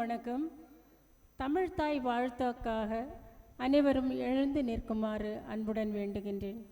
வணக்கம். தமிழ் தாய் வாழ்த்துக்காக அனைவரும் எழுந்து நிற்குமாறு அன்புடன் வேண்டுகின்றேன்.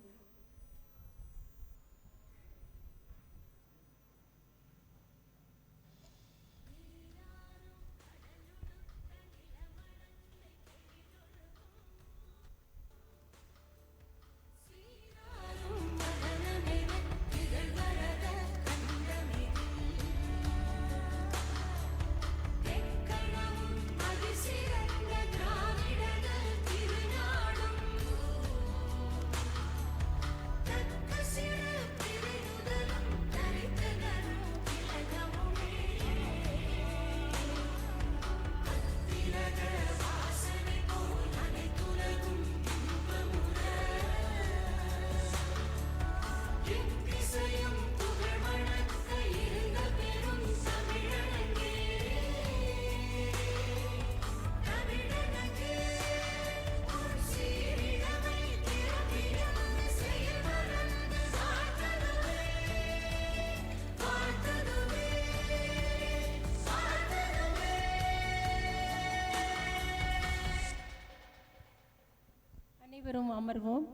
அனைவரும் அமர்வோம்.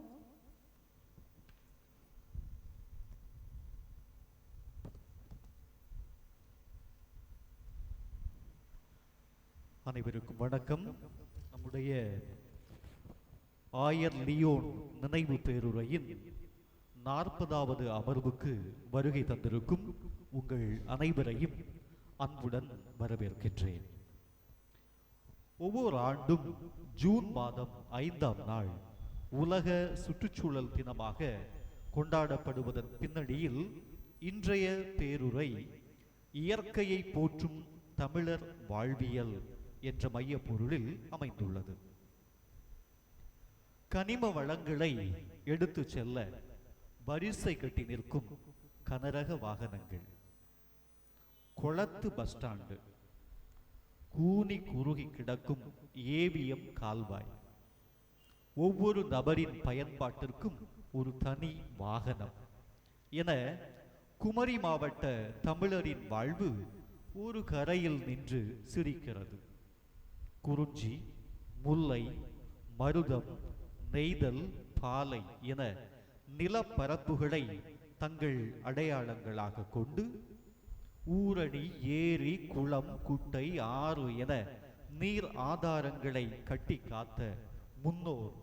அனைவருக்கும் வணக்கம். நம்முடைய ஆயர் லியோன் நினைவு பேருரையின் 40வது அமர்வுக்கு வருகை தந்திருக்கும் உங்கள் அனைவரையும் அன்புடன் வரவேற்கின்றேன். ஒவ்வொரு ஆண்டும் ஜூன் மாதம் 5ஆம் நாள் உலக சுற்றுச்சூழல் தினமாக கொண்டாடப்படுவதன் பின்னணியில் இன்றைய பேருரை இயற்கையை போற்றும் தமிழர் வாழ்வியல் என்ற மைய பொருளில் அமைந்துள்ளது. கனிம வளங்களை எடுத்து செல்ல வரிசை கட்டி நிற்கும் கனரக வாகனங்கள், கொளத்து பஸ் ஸ்டாண்டு, கூனி குறுகி கிடக்கும் ஏவிஎம் கால்வாய், ஒவ்வொரு நபரின் பயன்பாட்டிற்கும் ஒரு தனி வாகனம் என குமரி மாவட்ட தமிழரின் வாழ்வு ஒரு கரையில் நின்று சிரிக்கிறது. குறிஞ்சி, முல்லை, மருதம், நெய்தல், பாலை என நிலப்பரப்புகளை தங்கள் அடையாளங்களாக கொண்டு ஊரணி, ஏரி, குளம், குட்டை, ஆறு என நீர் ஆதாரங்களை கட்டி காத்த முன்னோர்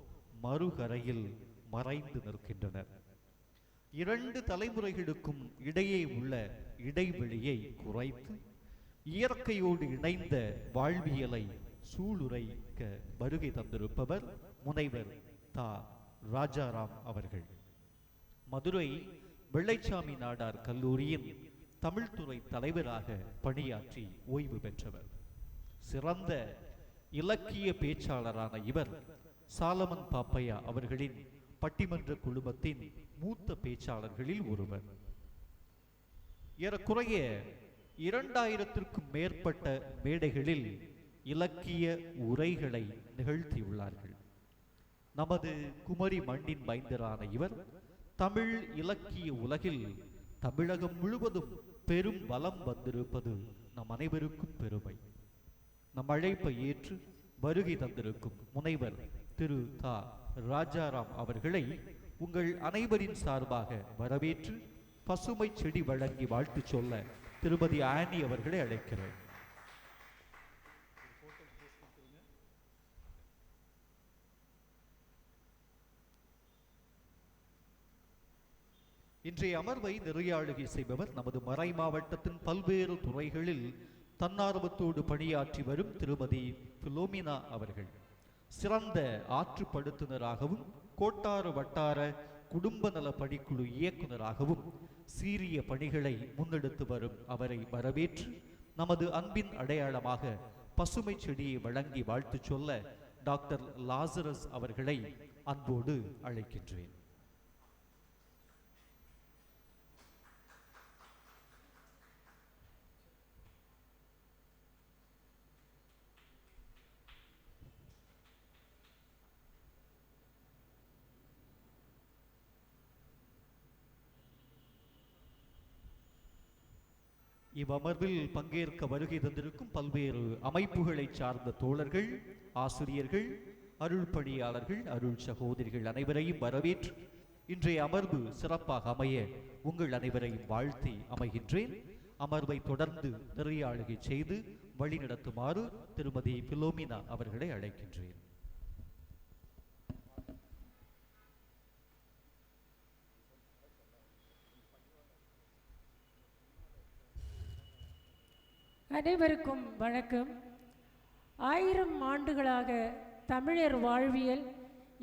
மறுகரையில் மறைந்து நிற்கின்றனர். 2 தலைமுறைகளுக்கும் இடையே உள்ள இடைவெளியை குறைத்து இயற்கையோடு இணைந்த வாழ்வியலை சூளுரைக்க வருகை தந்திருப்பவர் முனைவர் தா. ராஜாராம் அவர்கள். மதுரை வெள்ளைச்சாமி நாடார் கல்லூரியின் தமிழ்துறை தலைவராக பணியாற்றி ஓய்வு பெற்றவர். சிறந்த இலக்கிய பேச்சாளரான இவர் சாலமன் பாப்பையா அவர்களின் பட்டிமன்ற குழுமத்தின் மூத்த பேச்சாளர்களில் ஒருவர். ஏறக்குறைய 2000க்கும் மேற்பட்ட மேடைகளில் இலக்கிய உரைகளை நிகழ்த்தியுள்ளார்கள். நமது குமரி மண்ணின் மைந்தரான இவர் தமிழ் இலக்கிய உலகில் தமிழகம் முழுவதும் பெரும் வலம் வந்திருப்பது நம் அனைவருக்கும் பெருமை. நம் அழைப்பை ஏற்று வருகை தந்திருக்கும் முனைவர் திரு தா. ராஜாராம் அவர்களை உங்கள் அனைவரின் சார்பாக வரவேற்று பசுமை செடி வழங்கி வாழ்த்து சொல்ல திருமதி ஆனி அவர்களை அழைக்கிறேன். இன்றைய அமர்வை நெறியாளுகை செய்பவர் நமது மறை மாவட்டத்தின் பல்வேறு துறைகளில் தன்னார்வத்தோடு பணியாற்றி வரும் திருமதி பிலோமினா அவர்கள். சிறந்த ஆற்றுப்படுத்துனராகவும் கோட்டாறு வட்டார குடும்ப நல பணிக்குழு இயக்குநராகவும் சீரிய பணிகளை முன்னெடுத்து வரும் அவரை வரவேற்று நமது அன்பின் அடையாளமாக பசுமை செடியை வழங்கி வாழ்த்து சொல்ல டாக்டர் லாசரஸ் அவர்களை அன்போடு அழைக்கின்றேன். இவ்வமர்வில் பங்கேற்க வருகை தந்திருக்கும் பல்வேறு அமைப்புகளை சார்ந்த தோழர்கள், ஆசிரியர்கள், அருள் பணியாளர்கள், அருள் சகோதரிகள் அனைவரையும் வரவேற்று இன்றைய அமர்வு சிறப்பாக அமைய உங்கள் அனைவரையும் வாழ்த்தி அமைகின்றேன். அமர்வை தொடர்ந்து நிறையாளுகை செய்து வழிநடத்துமாறு திருமதி பிலோமினா அவர்களை அழைக்கின்றேன். அனைவருக்கும் வணக்கம். 1000 ஆண்டுகளாக தமிழர் வாழ்வியல்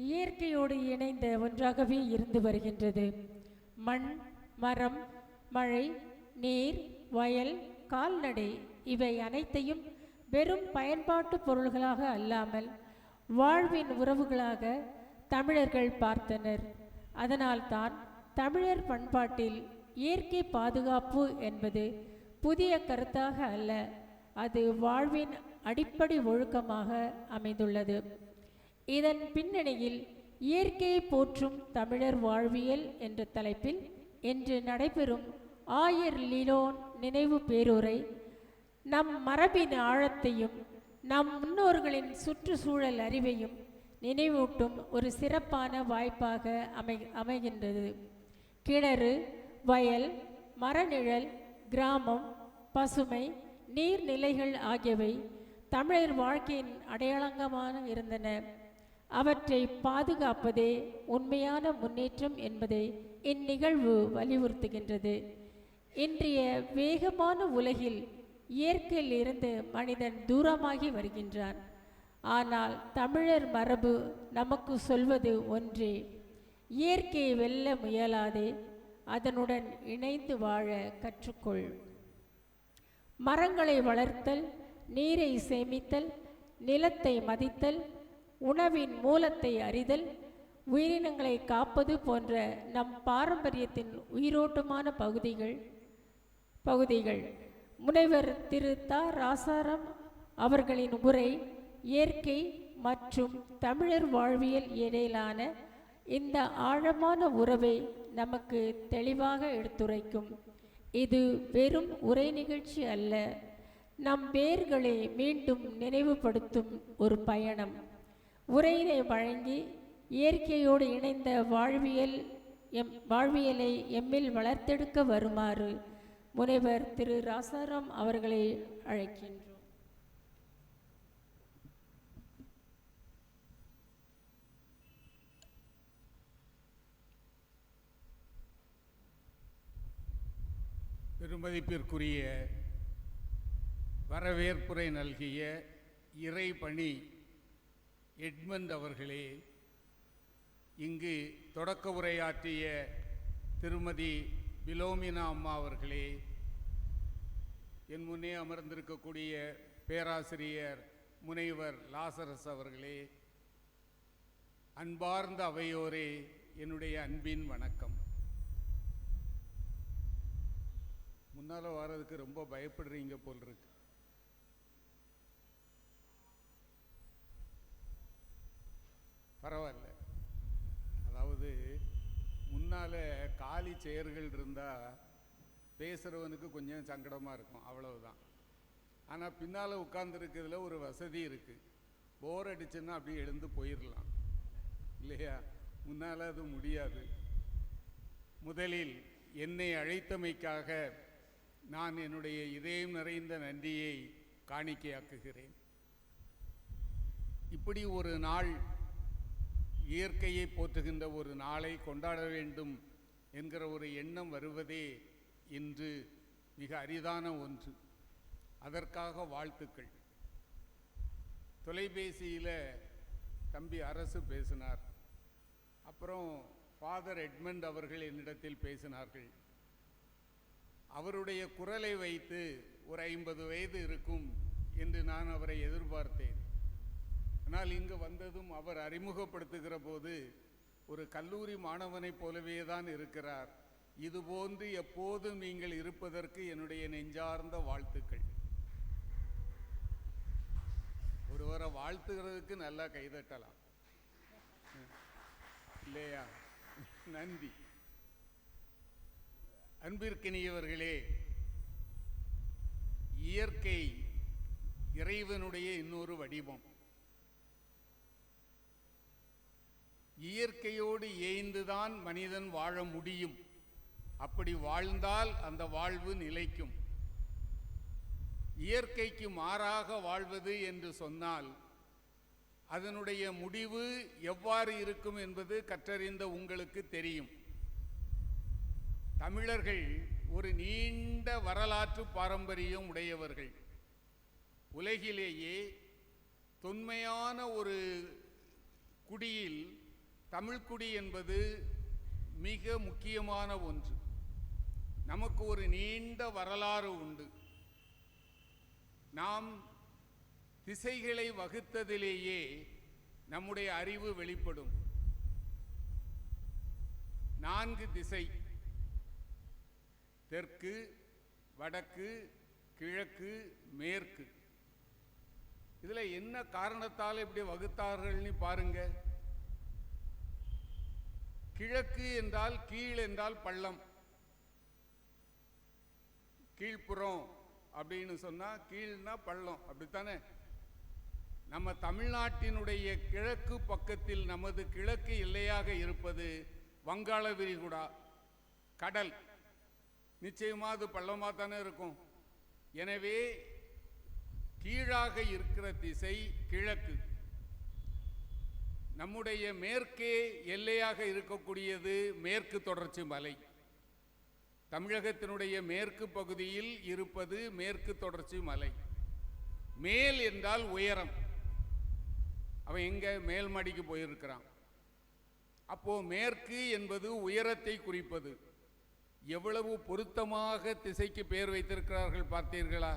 இயற்கையோடு இணைந்த ஒன்றாகவே இருந்து வருகின்றது. மண், மரம், மழை, நீர், வயல், கால்நடை இவை அனைத்தையும் வெறும் பயன்பாட்டு பொருள்களாக அல்லாமல் வாழ்வின் உறவுகளாக தமிழர்கள் பார்த்தனர். அதனால்தான் தமிழர் பண்பாட்டில் இயற்கை பாதுகாப்பு என்பது புதிய கருத்தாக அல்ல, அது வாழ்வின் அடிப்படை ஒழுக்கமாக அமைந்துள்ளது. இதன் பின்னணியில் இயற்கையை போற்றும் தமிழர் வாழ்வியல் என்ற தலைப்பில் இன்று நடைபெறும் ஆயர் லிலோன் நினைவு பேருரை நம் மரபின் ஆழத்தையும் நம் முன்னோர்களின் சுற்றுச்சூழல் அறிவையும் நினைவூட்டும் ஒரு சிறப்பான வாய்ப்பாக அமைகின்றது. கிணறு, வயல், மரநிழல், கிராமம், பசுமை, நீர்நிலைகள் ஆகியவை தமிழர் வாழ்க்கையின் அடையாளங்கமாக இருந்தன. அவற்றை பாதுகாப்பதே உண்மையான முன்னேற்றம் என்பதை இந்நிகழ்வு வலியுறுத்துகின்றது. இன்றைய வேகமான உலகில் இயற்கையில் இருந்து மனிதன் தூரமாகி வருகின்றான். ஆனால் தமிழர் மரபு நமக்கு சொல்வது ஒன்றே: இயற்கையை வெல்ல முயலாதே, அதனுடன் இணைந்து வாழ கற்றுக்கொள். மரங்களை வளர்த்தல், நீரை சேமித்தல், நிலத்தை மதித்தல், உணவின் மூலத்தை அறிதல், உயிரினங்களை காப்பது போன்ற நம் பாரம்பரியத்தின் உயிரோட்டமான பகுதிகள். முனைவர் திரு தா. ராசாராம் அவர்களின் உரை இயற்கை மற்றும் தமிழர் வாழ்வியல் இடையிலான இந்த ஆழமான உறவை நமக்கு தெளிவாக எடுத்துரைக்கும். இது வெறும் உரை நிகழ்ச்சி அல்ல, நம் வேர்களை மீண்டும் நினைவுபடுத்தும் ஒரு பயணம். உரையினை வழங்கி இயற்கையோடு இணைந்த வாழ்வியலை எம்மில் வளர்த்தெடுக்க வருமாறு முனைவர் திரு ராசாராம் அவர்களை அழைக்கின்றோம். பெருமதிப்பிற்குரிய வரவேற்புரை நல்கிய இறைபணி எட்மண்ட் அவர்களே, இங்கு தொடக்க உரையாற்றிய திருமதி பிலோமினா அம்மா அவர்களே, என் முன்னே அமர்ந்திருக்கக்கூடிய பேராசிரியர் முனைவர் லாசரஸ் அவர்களே, அன்பார்ந்த அவையோரே, என்னுடைய அன்பின் வணக்கம். முன்னால் வர்றதுக்கு ரொம்ப பயப்படுறீங்க போல் இருக்கு. பரவாயில்ல. அதாவது முன்னால் காலி செயர்கள் இருந்தால் பேசுகிறவனுக்கு கொஞ்சம் சங்கடமாக இருக்கும், அவ்வளவுதான். ஆனால் பின்னால் உட்கார்ந்துருக்கிறதுல ஒரு வசதி இருக்குது. போர் அடிச்சுன்னா அப்படியே எழுந்து போயிடலாம் இல்லையா? முன்னால் அது முடியாது. முதலில் என்னை அழைத்தமைக்காக நான் என்னுடைய இதயம் நிறைந்த நன்றியை காணிக்கையாக்குகிறேன். இப்படி ஒரு நாள், இயற்கையை போற்றுகின்ற ஒரு நாளை கொண்டாட வேண்டும் என்கிற ஒரு எண்ணம் வருவதே இன்று மிக அரிதான ஒன்று. அதற்காக வாழ்த்துக்கள். தொலைபேசியில் தம்பி அரசு பேசினார், அப்புறம் ஃபாதர் எட்மண்ட் அவர்கள் என்னிடத்தில் பேசினார்கள். அவருடைய குரலை வைத்து ஒரு 50 வயது இருக்கும் என்று நான் அவரை எதிர்பார்த்தேன். ஆனால் இங்கு வந்ததும் அவர் அறிமுகப்படுத்துகிற போது ஒரு கல்லூரி மாணவனைப் போலவே தான் இருக்கிறார். இதுபோன்று எப்போதும் நீங்கள் இருப்பதற்கு என்னுடைய நெஞ்சார்ந்த வாழ்த்துக்கள். ஒருவரை வாழ்த்துகிறதுக்கு நல்லா கைதட்டலாம் இல்லையா? நன்றி. அன்பிற்கினியவர்களே, இயற்கை இறைவனுடைய இன்னொரு வடிவம். இயற்கையோடு ஏய்ந்துதான் மனிதன் வாழ முடியும். அப்படி வாழ்ந்தால் அந்த வாழ்வு நிலைக்கும். இயற்கைக்கு மாறாக வாழ்வது என்று சொன்னால் அதனுடைய முடிவு எவ்வாறு இருக்கும் என்பது கற்றறிந்த உங்களுக்கு தெரியும். தமிழர்கள் ஒரு நீண்ட வரலாற்று பாரம்பரியம் உடையவர்கள். உலகிலேயே தொன்மையான ஒரு குடியில் தமிழ்குடி என்பது மிக முக்கியமான ஒன்று. நமக்கு ஒரு நீண்ட வரலாறு உண்டு. நாம் திசைகளை வகுத்ததிலேயே நம்முடைய அறிவு வெளிப்படும். 4 திசை: தெற்கு, வடக்கு, கிழக்கு, மேற்கு. இதுல என்ன காரணத்தால் இப்படி வகுத்தார்கள்னு பாருங்க. கிழக்கு என்றால் கீழ் என்றால் பள்ளம், கீழ்ப்புறம் அப்படின்னு சொன்னா கீழ்னா பள்ளம், அப்படித்தானே? நம்ம தமிழ்நாட்டினுடைய கிழக்கு பக்கத்தில் நமது கிழக்கு எல்லையாக இருப்பது வங்காள விரிகுடா, கடல். நிச்சயமா அது பள்ளமாக தானே இருக்கும். எனவே கீழாக இருக்கிற திசை கிழக்கு. நம்முடைய மேற்கே எல்லையாக இருக்கக்கூடியது மேற்கு தொடர்ச்சி மலை. தமிழகத்தினுடைய மேற்கு பகுதியில் இருப்பது மேற்கு தொடர்ச்சி மலை. மேல் என்றால் உயரம். அவன் எங்க மேல் மாடிக்கு போயிருக்கிறான். அப்போ மேற்கு என்பது உயரத்தை குறிப்பது. எவ்வளவு பொருத்தமாக திசைக்கு பெயர் வைத்திருக்கிறார்கள் பார்த்தீர்களா?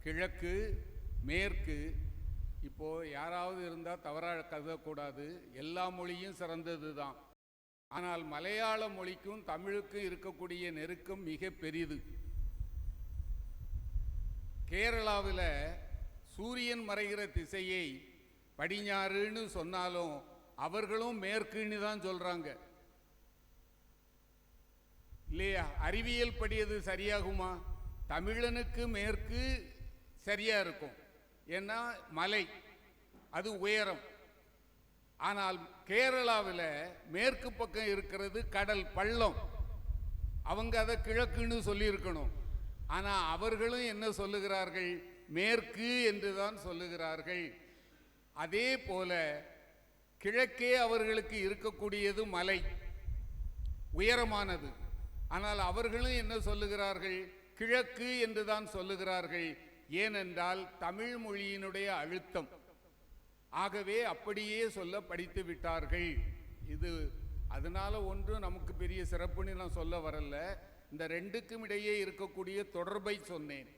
கிழக்கு, மேற்கு. இப்போ யாராவது இருந்தால் தவறாக கருதக்கூடாது, எல்லா மொழியும் சிறந்தது தான். ஆனால் மலையாள மொழிக்கும் தமிழுக்கும் இருக்கக்கூடிய நெருக்கம் மிக பெரிது. கேரளாவில் சூரியன் மறைகிற திசையை படிஞாறுன்னு சொன்னாலும் அவர்களும் மேற்குன்னு தான் சொல்றாங்க, இல்லையா? அறிவியல் படியது சரியாகுமா? தமிழனுக்கு மேற்கு சரியா இருக்கும், ஏன்னா மலை, அது உயரம். ஆனால் கேரளாவில் மேற்கு பக்கம் இருக்கிறது கடல், பள்ளம். அவங்க அதை கிழக்குன்னு சொல்லியிருக்கணும். ஆனால் அவர்களும் என்ன சொல்லுகிறார்கள்? மேற்கு என்று தான் சொல்லுகிறார்கள். அதே போல கிழக்கே அவர்களுக்கு இருக்கக்கூடியது மலை, உயரமானது. ஆனால் அவர்களும் என்ன சொல்லுகிறார்கள்? கிழக்கு என்று தான் சொல்லுகிறார்கள். ஏனென்றால் தமிழ் மொழியினுடைய அழுத்தம். ஆகவே அப்படியே சொல்ல படித்து விட்டார்கள். இது அதனால ஒன்று நமக்கு பெரிய சிறப்புன்னு நான் சொல்ல வரல. இந்த ரெண்டுக்கும் இடையே இருக்கக்கூடிய தொடர்பை சொன்னேன்.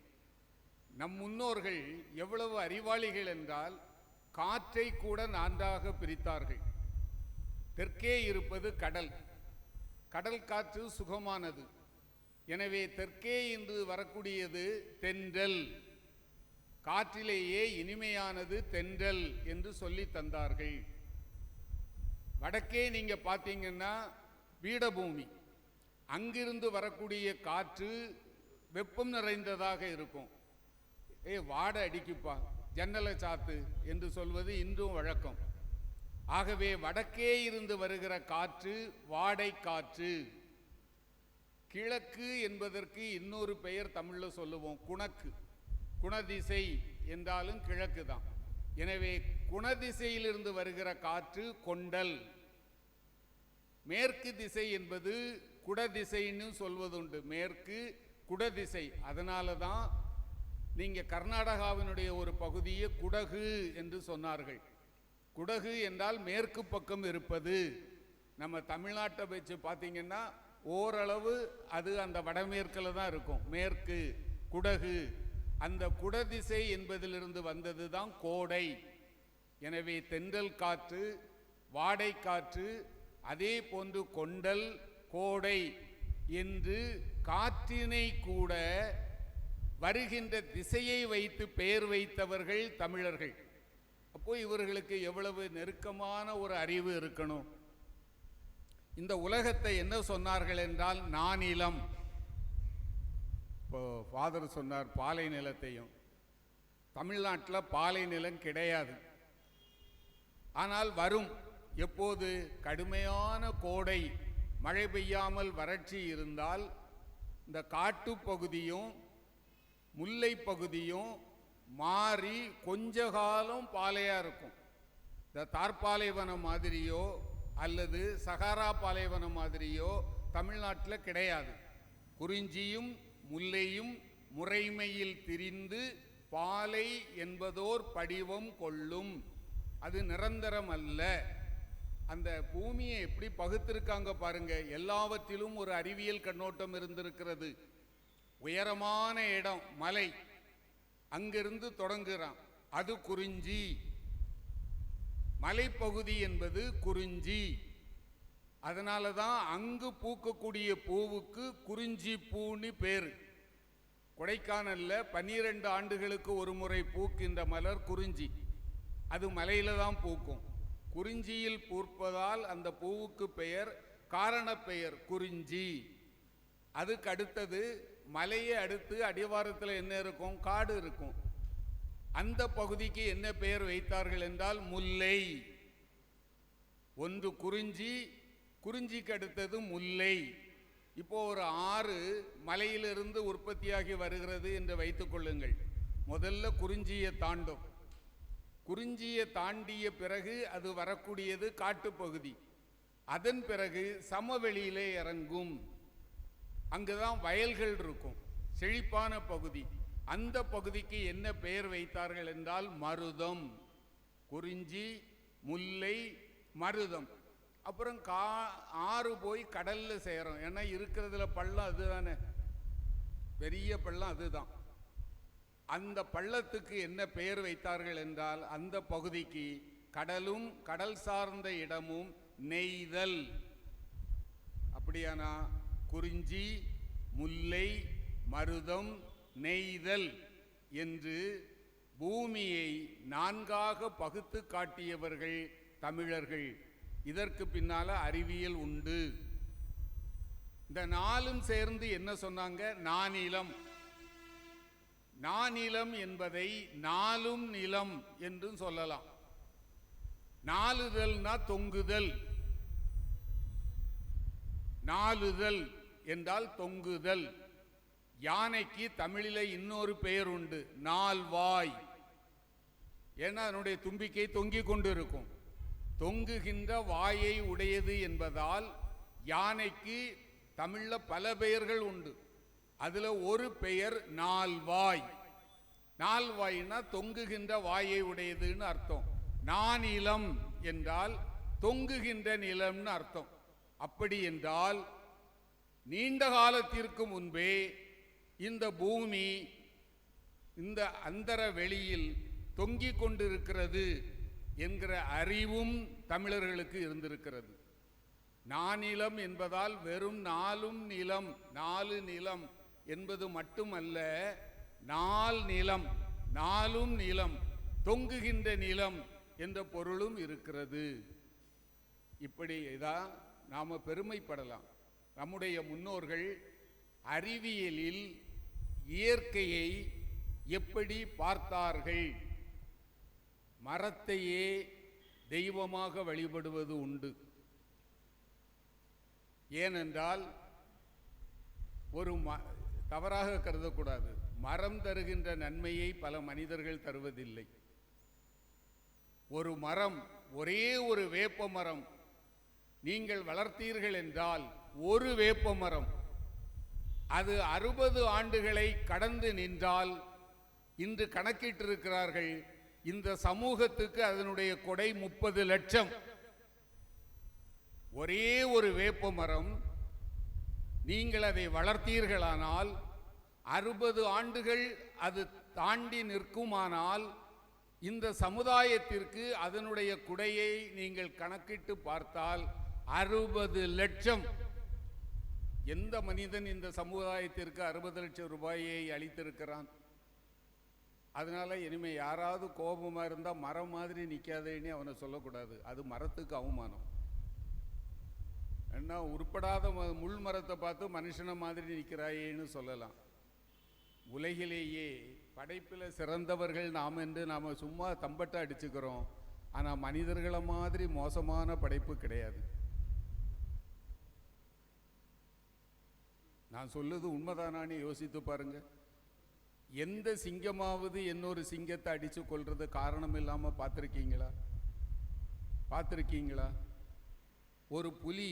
நம் முன்னோர்கள் எவ்வளவு அறிவாளிகள் என்றால் காற்றை கூட நான்காக பிரித்தார்கள். தெற்கே இருப்பது கடல், கடல் காற்று சுகமானது. எனவே தெற்கே இன்று வரக்கூடியது தென்றல், காற்றிலேயே இனிமையானது தென்றல் என்று சொல்லி தந்தார்கள். வடக்கே நீங்க பார்த்தீங்கன்னா பீடபூமி, அங்கிருந்து வரக்கூடிய காற்று வெப்பம் நிறைந்ததாக இருக்கும். வாடை அடிக்குப்பா, ஜன்னலை சாத்து என்று சொல்வது இன்றும் வழக்கம். ஆகவே வடக்கே இருந்து வருகிற காற்று வாடை காற்று. கிழக்கு என்பதற்கு இன்னொரு பெயர் தமிழ்ல சொல்லுவோம், குணக்கு. குணதிசை என்றாலும் கிழக்கு தான். எனவே குணதிசையிலிருந்து வருகிற காற்று கொண்டல். மேற்கு திசை என்பது குடதிசைன்னு சொல்வதுண்டு. மேற்கு குடதிசை. அதனால தான் நீங்க கர்நாடகாவினுடைய ஒரு பகுதியை குடகு என்று சொன்னார்கள். குடகு என்றால் மேற்கு பக்கம் இருப்பது. நம்ம தமிழ்நாட்டை வச்சு பார்த்தீங்கன்னா ஓரளவு அது அந்த வடமேற்கில் தான் இருக்கும். மேற்கு குடகு. அந்த குடதிசை என்பதிலிருந்து வந்தது தான் கோடை. எனவே தென்றல் காற்று, வாடை காற்று, அதே போன்று கொண்டல், கோடை என்று காற்றினை கூட வருகின்ற திசையை வைத்து பெயர் வைத்தவர்கள் தமிழர்கள். அப்போ இவர்களுக்கு எவ்வளவு நெருக்கமான ஒரு அறிவு இருக்கணும். இந்த உலகத்தை என்ன சொன்னார்கள் என்றால் நானிலம். இப்போ ஃபாதர் சொன்னார் பாலை நிலத்தையும். தமிழ்நாட்டில் பாலை நிலம் கிடையாது. ஆனால் வரும். எப்போது? கடுமையான கோடை, மழை பெய்யாமல் வறட்சி இருந்தால் இந்த காட்டு பகுதியும் முல்லை பகுதியும் மாறி கொஞ்ச காலம் பாலையாக இருக்கும். இந்த தார்பாலைவனம் மாதிரியோ அல்லது சகாரா பாலைவனம் மாதிரியோ தமிழ்நாட்டில் கிடையாது. குறிஞ்சியும் முல்லையும் முறைமையில் திரிந்து பாலை என்பதோர் படிவம் கொள்ளும். அது நிரந்தரம் அல்ல. அந்த பூமியை எப்படி பகுத்திருக்காங்க பாருங்க. எல்லாவற்றிலும் ஒரு அறிவியல் கண்ணோட்டம் இருந்திருக்கிறது. உயரமான இடம் மலை, அங்கிருந்து தொடங்குறான், அது குறிஞ்சி. மலைப்பகுதி என்பது குறிஞ்சி. அதனால தான் அங்கு பூக்கக்கூடிய பூவுக்கு குறிஞ்சி பூன்னு பேரு. கொடைக்கானல்ல 12 ஆண்டுகளுக்கு ஒரு முறை பூக்கின்ற மலர் குறிஞ்சி. அது மலையில தான் பூக்கும். குறிஞ்சியில் பூப்பதால் அந்த பூவுக்கு பெயர், காரண பெயர் குறிஞ்சி. அதுக்கு அடுத்தது மலையை அடுத்து அடிவாரத்தில் என்ன இருக்கும்? காடு இருக்கும். அந்த பகுதிக்கு என்ன பெயர் வைத்தார்கள் என்றால் முல்லை. ஒன்று குறிஞ்சி, குறிஞ்சிக்கு அடுத்தது முல்லை. இப்போ ஒரு ஆறு மலையிலிருந்து உற்பத்தியாகி வருகிறது என்று வைத்துக் கொள்ளுங்கள். முதல்ல குறிஞ்சியை தாண்டும். குறிஞ்சியை தாண்டிய பிறகு அது வரக்கூடியது காட்டுப்பகுதி. அதன் பிறகு சமவெளியிலே இறங்கும். அங்குதான் வயல்கள் இருக்கும், செழிப்பான பகுதி. அந்த பகுதிக்கு என்ன பெயர் வைத்தார்கள் என்றால் மருதம். குறிஞ்சி, முல்லை, மருதம். அப்புறம் ஆறு போய் கடல்ல சேரும். ஏன்னா இருக்கிறதுல பள்ளம் அதுதானே, பெரிய பள்ளம் அதுதான். அந்த பள்ளத்துக்கு என்ன பெயர் வைத்தார்கள் என்றால் அந்த பகுதிக்கு கடலும் கடல் சார்ந்த இடமும் நெய்தல். அப்படியானா குறிஞ்சி, முல்லை, மருதம், நெய்தல் என்று பூமியை 4ஆக பகுத்து காட்டியவர்கள் தமிழர்கள். இதற்கு பின்னால அறிவியல் உண்டு. இந்த 4ம் சேர்ந்து என்ன சொன்னாங்க? நானிலம். நானிலம் என்பதை நாலும் நிலம் என்றும் சொல்லலாம். நாலுதல்னா தொங்குதல். நாலுதல் என்றால் தொங்குதல். யானைக்கு தமிழில இன்னொரு பெயர் உண்டு, நால்வாய். ஏன்னா அதனுடைய தும்பிக்கை தொங்கிக் கொண்டு இருக்கும். தொங்குகின்ற வாயை உடையது என்பதால் யானைக்கு தமிழ்ல பல பெயர்கள் உண்டு. அதுல ஒரு பெயர் நால்வாய். நால்வாய்னா தொங்குகின்ற வாயை உடையதுன்னு அர்த்தம். நானிலம் என்றால் தொங்குகின்ற நிலம்னு அர்த்தம். அப்படி என்றால் நீண்ட காலத்திற்கு முன்பே இந்த பூமி இந்த அந்தர வெளியில் தொங்கிக் கொண்டிருக்கிறது என்கிற அறிவும் தமிழர்களுக்கு இருந்திருக்கிறது. நானிலம் என்பதால் வெறும் நாலும் நிலம், 4 நிலம் என்பது மட்டுமல்ல, நால் நிலம், நாலும் நிலம், தொங்குகின்ற நிலம் என்ற பொருளும் இருக்கிறது. இப்படி தான் நாம பெருமைப்படலாம். நம்முடைய முன்னோர்கள் அறிவியலில் இயற்கையை எப்படி பார்த்தார்கள்? மரத்தையே தெய்வமாக வழிபடுவது உண்டு. ஏனென்றால் ஒரு தவறாக கருதக்கூடாது, மரம் தருகின்ற நன்மையை பல மனிதர்கள் தருவதில்லை. ஒரு மரம், ஒரே ஒரு வேப்ப மரம் நீங்கள் வளர்த்தீர்கள் என்றால், ஒரு வேப்ப மரம் அது 60 ஆண்டுகளை கடந்து நின்றால், இன்று கணக்கிட்டிருக்கிறார்கள், இந்த சமூகத்துக்கு அதனுடைய கொடை 30 லட்சம். ஒரே ஒரு வேப்ப மரம் நீங்கள் அதை வளர்த்தீர்களானால் 60 ஆண்டுகள் அது தாண்டி நிற்குமானால், இந்த சமுதாயத்திற்கு அதனுடைய குடையை நீங்கள் கணக்கிட்டு பார்த்தால் 60 லட்சம். எந்த மனிதன் இந்த சமுதாயத்திற்கு 60 லட்சம் ரூபாயை அளித்திருக்கிறான்? அதனால இனிமே யாராவது கோபமா இருந்தா மரம் மாதிரி நிக்காதேன்னு அவனை சொல்லக்கூடாது. அது மரத்துக்கு அவமானம். என்ன உருப்படாத முள் மரத்தை பார்த்து மனுஷனை மாதிரி நிற்கிறாயேன்னு சொல்லலாம். உலகிலேயே படைப்பில் சிறந்தவர்கள் நாம் என்று நாம் சும்மா தம்பட்டை அடிச்சுக்கிறோம். ஆனால் மனிதர்களை மாதிரி மோசமான படைப்பு கிடையாது. நான் சொல்லுது உண்மைதானான்னு யோசித்து பாருங்க. எந்த சிங்கமாவது இன்னொரு சிங்கத்தை அடித்து கொள்றது காரணம் இல்லாமல் பார்த்துருக்கீங்களா? ஒரு புலி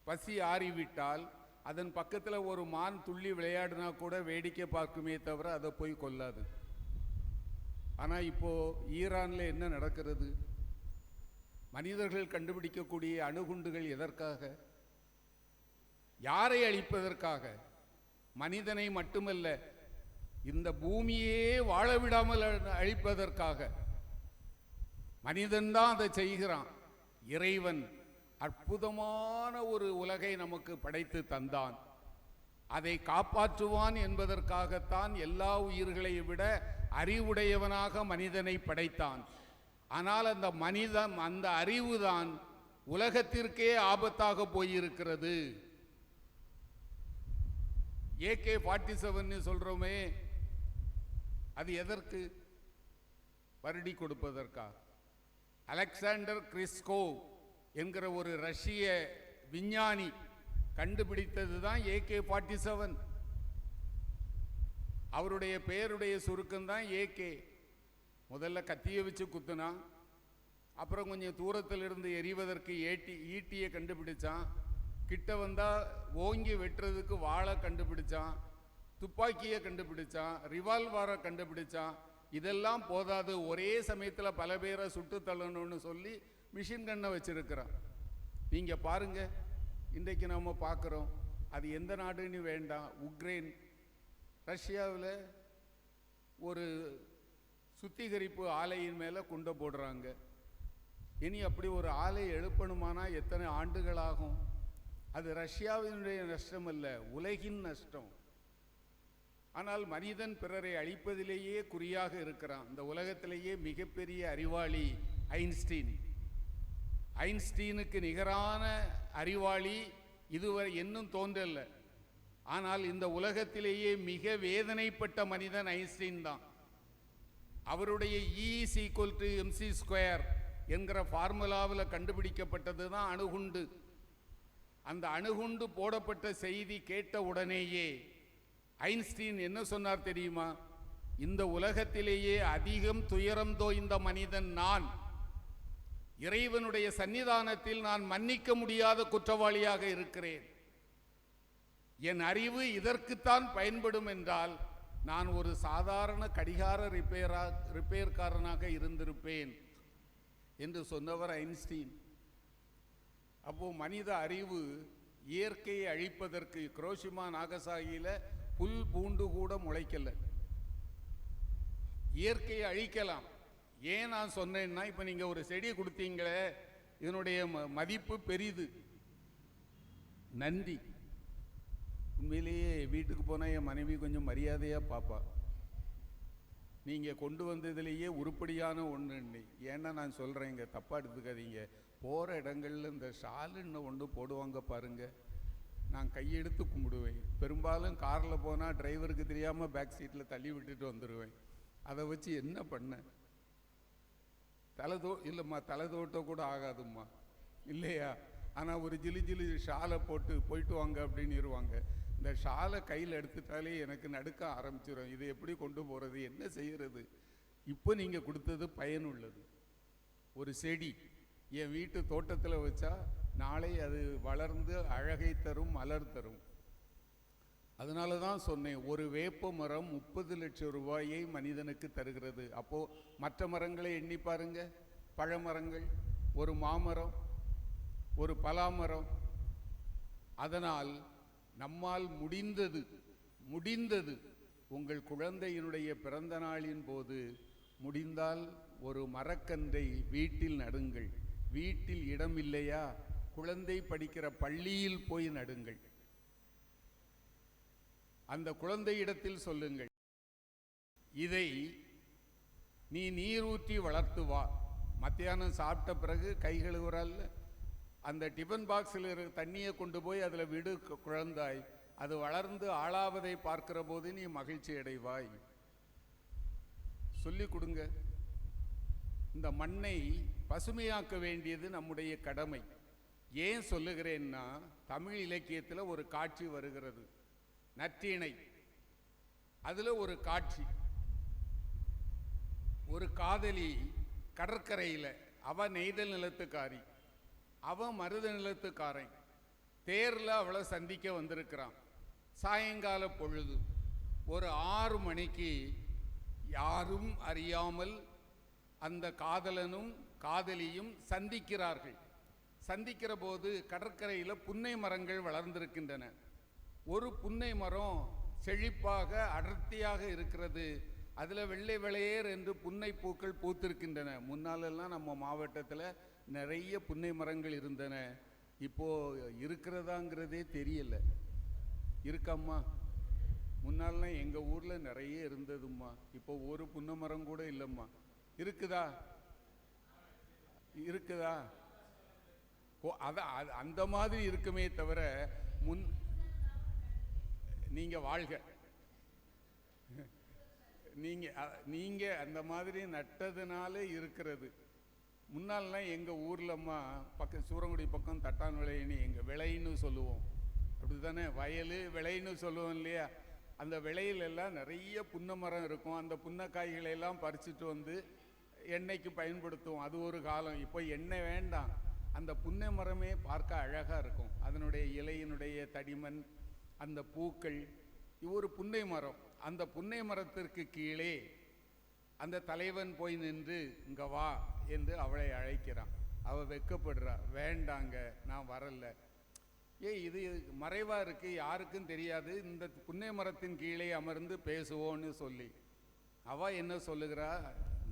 பசி ஆறிவிட்டால் அதன் பக்கத்தில் ஒரு மான் துள்ளி விளையாடினா கூட வேடிக்கை பார்க்குமே தவிர அதை போய் கொல்லாது. ஆனால் இப்போ ஈரானில் என்ன நடக்கிறது? மனிதர்கள் கண்டுபிடிக்கக்கூடிய அணுகுண்டுகள் எதற்காக? யாரை அழிப்பதற்காக? மனிதனை மட்டுமல்ல, இந்த பூமியே வாழ விடாமல் அழிப்பதற்காக. மனிதன்தான் அதை செய்கிறான். இறைவன் அற்புதமான ஒரு உலகை நமக்கு படைத்து தந்தான். அதை காப்பாற்றுவான் என்பதற்காகத்தான் எல்லா உயிர்களை விட அறிவுடையவனாக மனிதனை படைத்தான். ஆனால் அந்த அறிவுதான் உலகத்திற்கே ஆபத்தாக போயிருக்கிறது. AK-47 சொல்றோமே, அது எதற்கு? வருடி கொடுப்பதற்கா? அலெக்சாண்டர் கிறிஸ்கோவ் என்கிற ஒரு ரஷ்ய விஞ்ஞானி கண்டுபிடித்தது தான் AK-47. அவருடைய பெயருடைய சுருக்கம் தான் AK. முதல்ல கத்தியை வச்சு குத்துனா, அப்புறம் கொஞ்சம் தூரத்தில் இருந்து எறிவதற்கு ஈட்டியை கண்டுபிடிச்சான். கிட்ட வந்தா ஓங்கி வெட்டுறதுக்கு வாளை கண்டுபிடிச்சான், துப்பாக்கியை கண்டுபிடிச்சான், ரிவால்வரை கண்டுபிடிச்சான். இதெல்லாம் போதாது, ஒரே சமயத்தில் பல பேரை சுட்டு தள்ளணும்னு சொல்லி மிஷின் கண்ணை வச்சிருக்கிறான். நீங்க பாருங்க, இன்றைக்கு நம்ம பார்க்குறோம். அது எந்த நாடுன்னு வேண்டாம், உக்ரைன், ரஷ்யாவில் ஒரு சுத்திகரிப்பு ஆலையின் மேலே குண்டை போடுறாங்க. இனி அப்படி ஒரு ஆலை எழுப்பணுமானா எத்தனை ஆண்டுகள் ஆகும்? அது ரஷ்யாவினுடைய நஷ்டம் அல்ல, உலகின் நஷ்டம். ஆனால் மனிதன் பிறரை அழிப்பதிலேயே குறியாக இருக்கிறான். இந்த உலகத்திலேயே மிகப்பெரிய அறிவாளி ஐன்ஸ்டீன். ஐன்ஸ்டீனுக்கு நிகரான அறிவாளி இதுவரை இன்னும் தோன்றல. ஆனால் இந்த உலகத்திலேயே மிக வேதனைப்பட்ட மனிதன் ஐன்ஸ்டீன் தான். அவருடைய E=mc² என்கிற ஃபார்முலாவில் கண்டுபிடிக்கப்பட்டது தான் அணுகுண்டு. அந்த அணுகுண்டு போடப்பட்ட செய்தி கேட்ட உடனேயே ஐன்ஸ்டீன் என்ன சொன்னார் தெரியுமா? இந்த உலகத்திலேயே அதிகம் துயரம் தோய்ந்த மனிதன் நான். இறைவனுடைய சன்னிதானத்தில் நான் மன்னிக்க முடியாத குற்றவாளியாக இருக்கிறேன். என் அறிவு இதற்குத்தான் பயன்படும் என்றால் நான் ஒரு சாதாரண கடிகார ரிப்பேர்காரனாக இருந்திருப்பேன் என்று சொன்னவர் ஐன்ஸ்டீன். அப்போ மனித அறிவு இயற்கையை அழிப்பதற்கு ஹிரோஷிமா நாகசாகியில புல் பூண்டு கூட முளைக்கல. இயற்கையை அழிக்கலாம். ஏன் நான் சொன்னேன்னா, இப்ப நீங்க ஒரு செடி கொடுத்தீங்களே, இதனுடைய மதிப்பு பெரிது. நன்றி. உண்மையிலேயே வீட்டுக்கு போனால் என் மனைவி கொஞ்சம் மரியாதையாக பார்ப்பா. நீங்கள் கொண்டு வந்ததுலேயே உருப்படியான ஒன்று. ஏன்னா நான் சொல்கிறேங்க, தப்பாக எடுத்துக்காதீங்க. போகிற இடங்கள்ல இந்த ஷாலுன்னு ஒன்று போடுவாங்க பாருங்க, நான் கையெடுத்து கும்பிடுவேன். பெரும்பாலும் காரில் போனால் டிரைவருக்கு தெரியாமல் பேக் சீட்டில் தள்ளி விட்டுட்டு வந்துடுவேன். அதை வச்சு என்ன பண்ண? இல்லைம்மா, தலை தோட்ட கூட ஆகாதும்மா, இல்லையா? ஆனால் ஒரு ஜிலி ஷாலை போட்டு போயிட்டு வாங்க அப்படின்னுருவாங்க. இந்த ஷாலை கையில் எடுத்துட்டாலே எனக்கு நடுக்க ஆரம்பிச்சிடும். இதை எப்படி கொண்டு போகிறது, என்ன செய்கிறது? இப்போ நீங்கள் கொடுத்தது பயனுள்ளது. ஒரு செடி என் வீட்டு தோட்டத்தில் வச்சா நாளை அது வளர்ந்து அழகை தரும், மலர் தரும். அதனால தான் சொன்னேன், ஒரு வேப்ப மரம் 30 லட்சம் ரூபாயை மனிதனுக்கு தருகிறது. அப்போது மற்ற மரங்களை எண்ணி பாருங்க. பழமரங்கள், ஒரு மாமரம், ஒரு பலாமரம். அதனால் நம்மால் முடிந்தது உங்கள் குழந்தையினுடைய பிறந்த நாளின் போது முடிந்தால் ஒரு மரக்கன்றை வீட்டில் நடுங்கள். வீட்டில் இடம் இல்லையா, குழந்தை படிக்கிற பள்ளியில் போய் நடுங்கள். அந்த குழந்தை இடத்தில் சொல்லுங்கள், இதை நீ நீரூற்றி வளர்த்து வா. மத்தியானம் சாப்பிட்ட பிறகு கை கழுவுறால் அந்த டிஃபன் பாக்ஸில் தண்ணியை கொண்டு போய் அதில் விடு குழந்தாய். அது வளர்ந்து ஆளாவதை பார்க்கிற போது நீ மகிழ்ச்சி அடைவாய். சொல்லிக் கொடுங்க. இந்த மண்ணை பசுமையாக்க வேண்டியது நம்முடைய கடமை. ஏன் சொல்லுகிறேன்னா, தமிழ் இலக்கியத்தில் ஒரு காட்சி வருகிறது, நற்றிணை. அதுல ஒரு காட்சி, ஒரு காதலி கடற்கரையில், அவ நெய்தல் நிலத்துக்காரி, அவன் மருத நிலத்துக்காரன். தேர்ல அவளை சந்திக்க வந்திருக்கிறான். சாயங்கால பொழுது ஒரு 6 மணிக்கு யாரும் அறியாமல் அந்த காதலனும் காதலியும் சந்திக்கிறார்கள். சந்திக்கிற போது கடற்கரையில் புன்னை மரங்கள் வளர்ந்திருக்கின்றன. ஒரு புன்னை மரம் செழிப்பாக அடர்த்தியாக இருக்கிறது. அதில் வெள்ளை வெளையேர் என்று புன்னை பூக்கள் பூத்திருக்கின்றன. முன்னாலெல்லாம் நம்ம மாவட்டத்தில் நிறைய புன்னை மரங்கள் இருந்தன. இப்போ இருக்கிறதாங்கிறதே தெரியல. இருக்காம்மா? முன்னாலாம் எங்கள் ஊரில் நிறைய இருந்ததும்மா. இப்போ ஒரு புன்னை மரம் கூட இல்லைம்மா. இருக்குதா? இருக்குதா? அந்த மாதிரி இருக்குமே தவிர நீங்க வாழ்க. நீங்க அந்த மாதிரி நட்டதுனால இருக்கிறது. முன்னால்லாம் எங்க ஊர்லம்மா பக்கம் சூரங்குடி பக்கம் தட்டான் விளையின்னு எங்க விளைன்னு சொல்லுவோம், அப்படித்தானே? வயலு விளைன்னு சொல்லுவோம் இல்லையா? அந்த விளையிலெல்லாம் நிறைய புன்னை மரம் இருக்கும். அந்த புன்னைக்காய்களை எல்லாம் பறிச்சுட்டு வந்து எண்ணெய்க்கு பயன்படுத்துவோம். அது ஒரு காலம். இப்போ எண்ணெய் வேண்டாம், அந்த புன்னை மரமே பார்க்க அழகாக இருக்கும். அதனுடைய இலையினுடைய தடிமன், அந்த பூக்கள். ஒரு புன்னை மரம். அந்த புன்னை மரத்திற்கு கீழே அந்த தலைவன் போய் நின்று இங்க வா என்று அவளை அழைக்கிறான். அவள் வெட்கப்படுறா. வேண்டாங்க, நான் வரல. இது மறைவா இருக்கு, யாருக்கும் தெரியாது, இந்த புன்னை மரத்தின் கீழே அமர்ந்து பேசுவோன்னு சொல்லி அவ என்ன சொல்லுகிறா,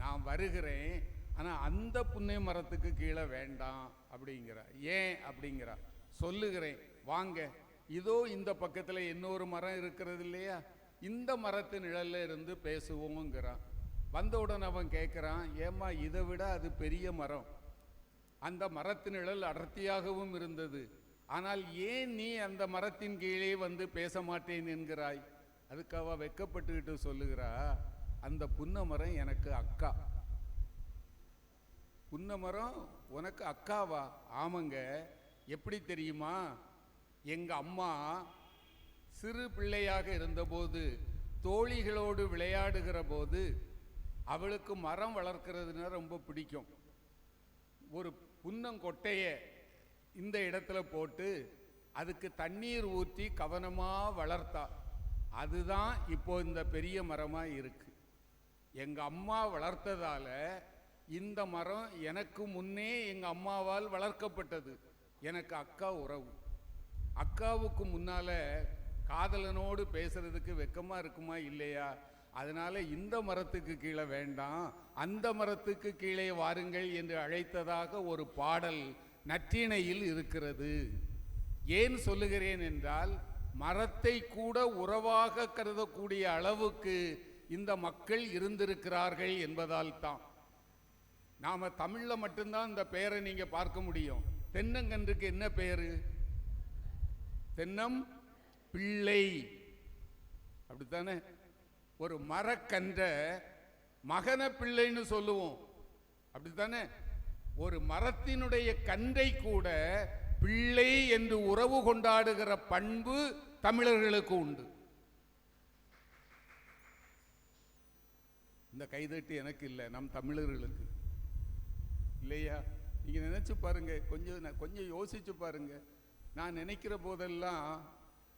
நான் வருகிறேன், ஆனால் அந்த புன்னை மரத்துக்கு கீழே வேண்டாம் அப்படிங்கிறா. ஏன் அப்படிங்கிறா. சொல்லுகிறேன் வாங்க, இதோ இந்த பக்கத்தில் இன்னொரு மரம் இருக்கிறது இல்லையா, இந்த மரத்து நிழல்ல இருந்து பேசுவோங்கிறான். வந்தவுடன் அவன் கேட்குறான், ஏம்மா இதை விட அது பெரிய மரம், அந்த மரத்து நிழல் அடர்த்தியாகவும் இருந்தது, ஆனால் ஏன் நீ அந்த மரத்தின் கீழே வந்து பேச மாட்டேன் என்கிறாய்? அதுக்கு அவ வெட்கப்பட்டுக்கிட்டு சொல்லுகிறா, அந்த புன்னை மரம் எனக்கு அக்கா. புன்னை மரம் உனக்கு அக்காவா? ஆமாங்க. எப்படி தெரியுமா? எங்க அம்மா சிறு பிள்ளையாக இருந்தபோது தோழிகளோடு விளையாடுகிற போது அவளுக்கு மரம் வளர்க்கிறதுனா ரொம்ப பிடிக்கும். ஒரு புன்னங்கொட்டையை இந்த இடத்துல போட்டு அதுக்கு தண்ணீர் ஊற்றி கவனமாக வளர்த்தா. அதுதான் இப்போ இந்த பெரிய மரமாக இருக்கு. எங்கள் அம்மா வளர்த்ததால இந்த மரம் எனக்கு முன்னே எங்கள் அம்மாவால் வளர்க்கப்பட்டது. எனக்கு அக்கா உறவு. அக்காவுக்கு முன்னால காதலனோடு பேசுறதுக்கு வெக்கமா இருக்குமா இல்லையா? அதனால இந்த மரத்துக்கு கீழே வேண்டாம், அந்த மரத்துக்கு கீழே வாருங்கள் என்று அழைத்ததாக ஒரு பாடல் நற்றிணையில் இருக்கிறது. ஏன் சொல்லுகிறேன் என்றால், மரத்தை கூட உறவாக கருதக்கூடிய அளவுக்கு இந்த மக்கள் இருந்திருக்கிறார்கள் என்பதால் தான். நாம தமிழ்ல மட்டும்தான் இந்த பெயரை நீங்க பார்க்க முடியும். தென்னங்கன்றுக்கு என்ன பெயரு? தென்னம் பிள்ளை, அப்படித்தானே? ஒரு மரக்கன்ற மகன பிள்ளைன்னு சொல்லுவோம், அப்படித்தானே? ஒரு மரத்தினுடைய கன்றை கூட பிள்ளை என்று உறவு கொண்டாடுகிற பண்பு தமிழர்களுக்கு உண்டு. இந்த கைதட்டு எனக்கு இல்லை, நம் தமிழர்களுக்கு இல்லையா? நீங்க நினைச்சு பாருங்க, கொஞ்சம் யோசிச்சு பாருங்க. நான் நினைக்கிற போதெல்லாம்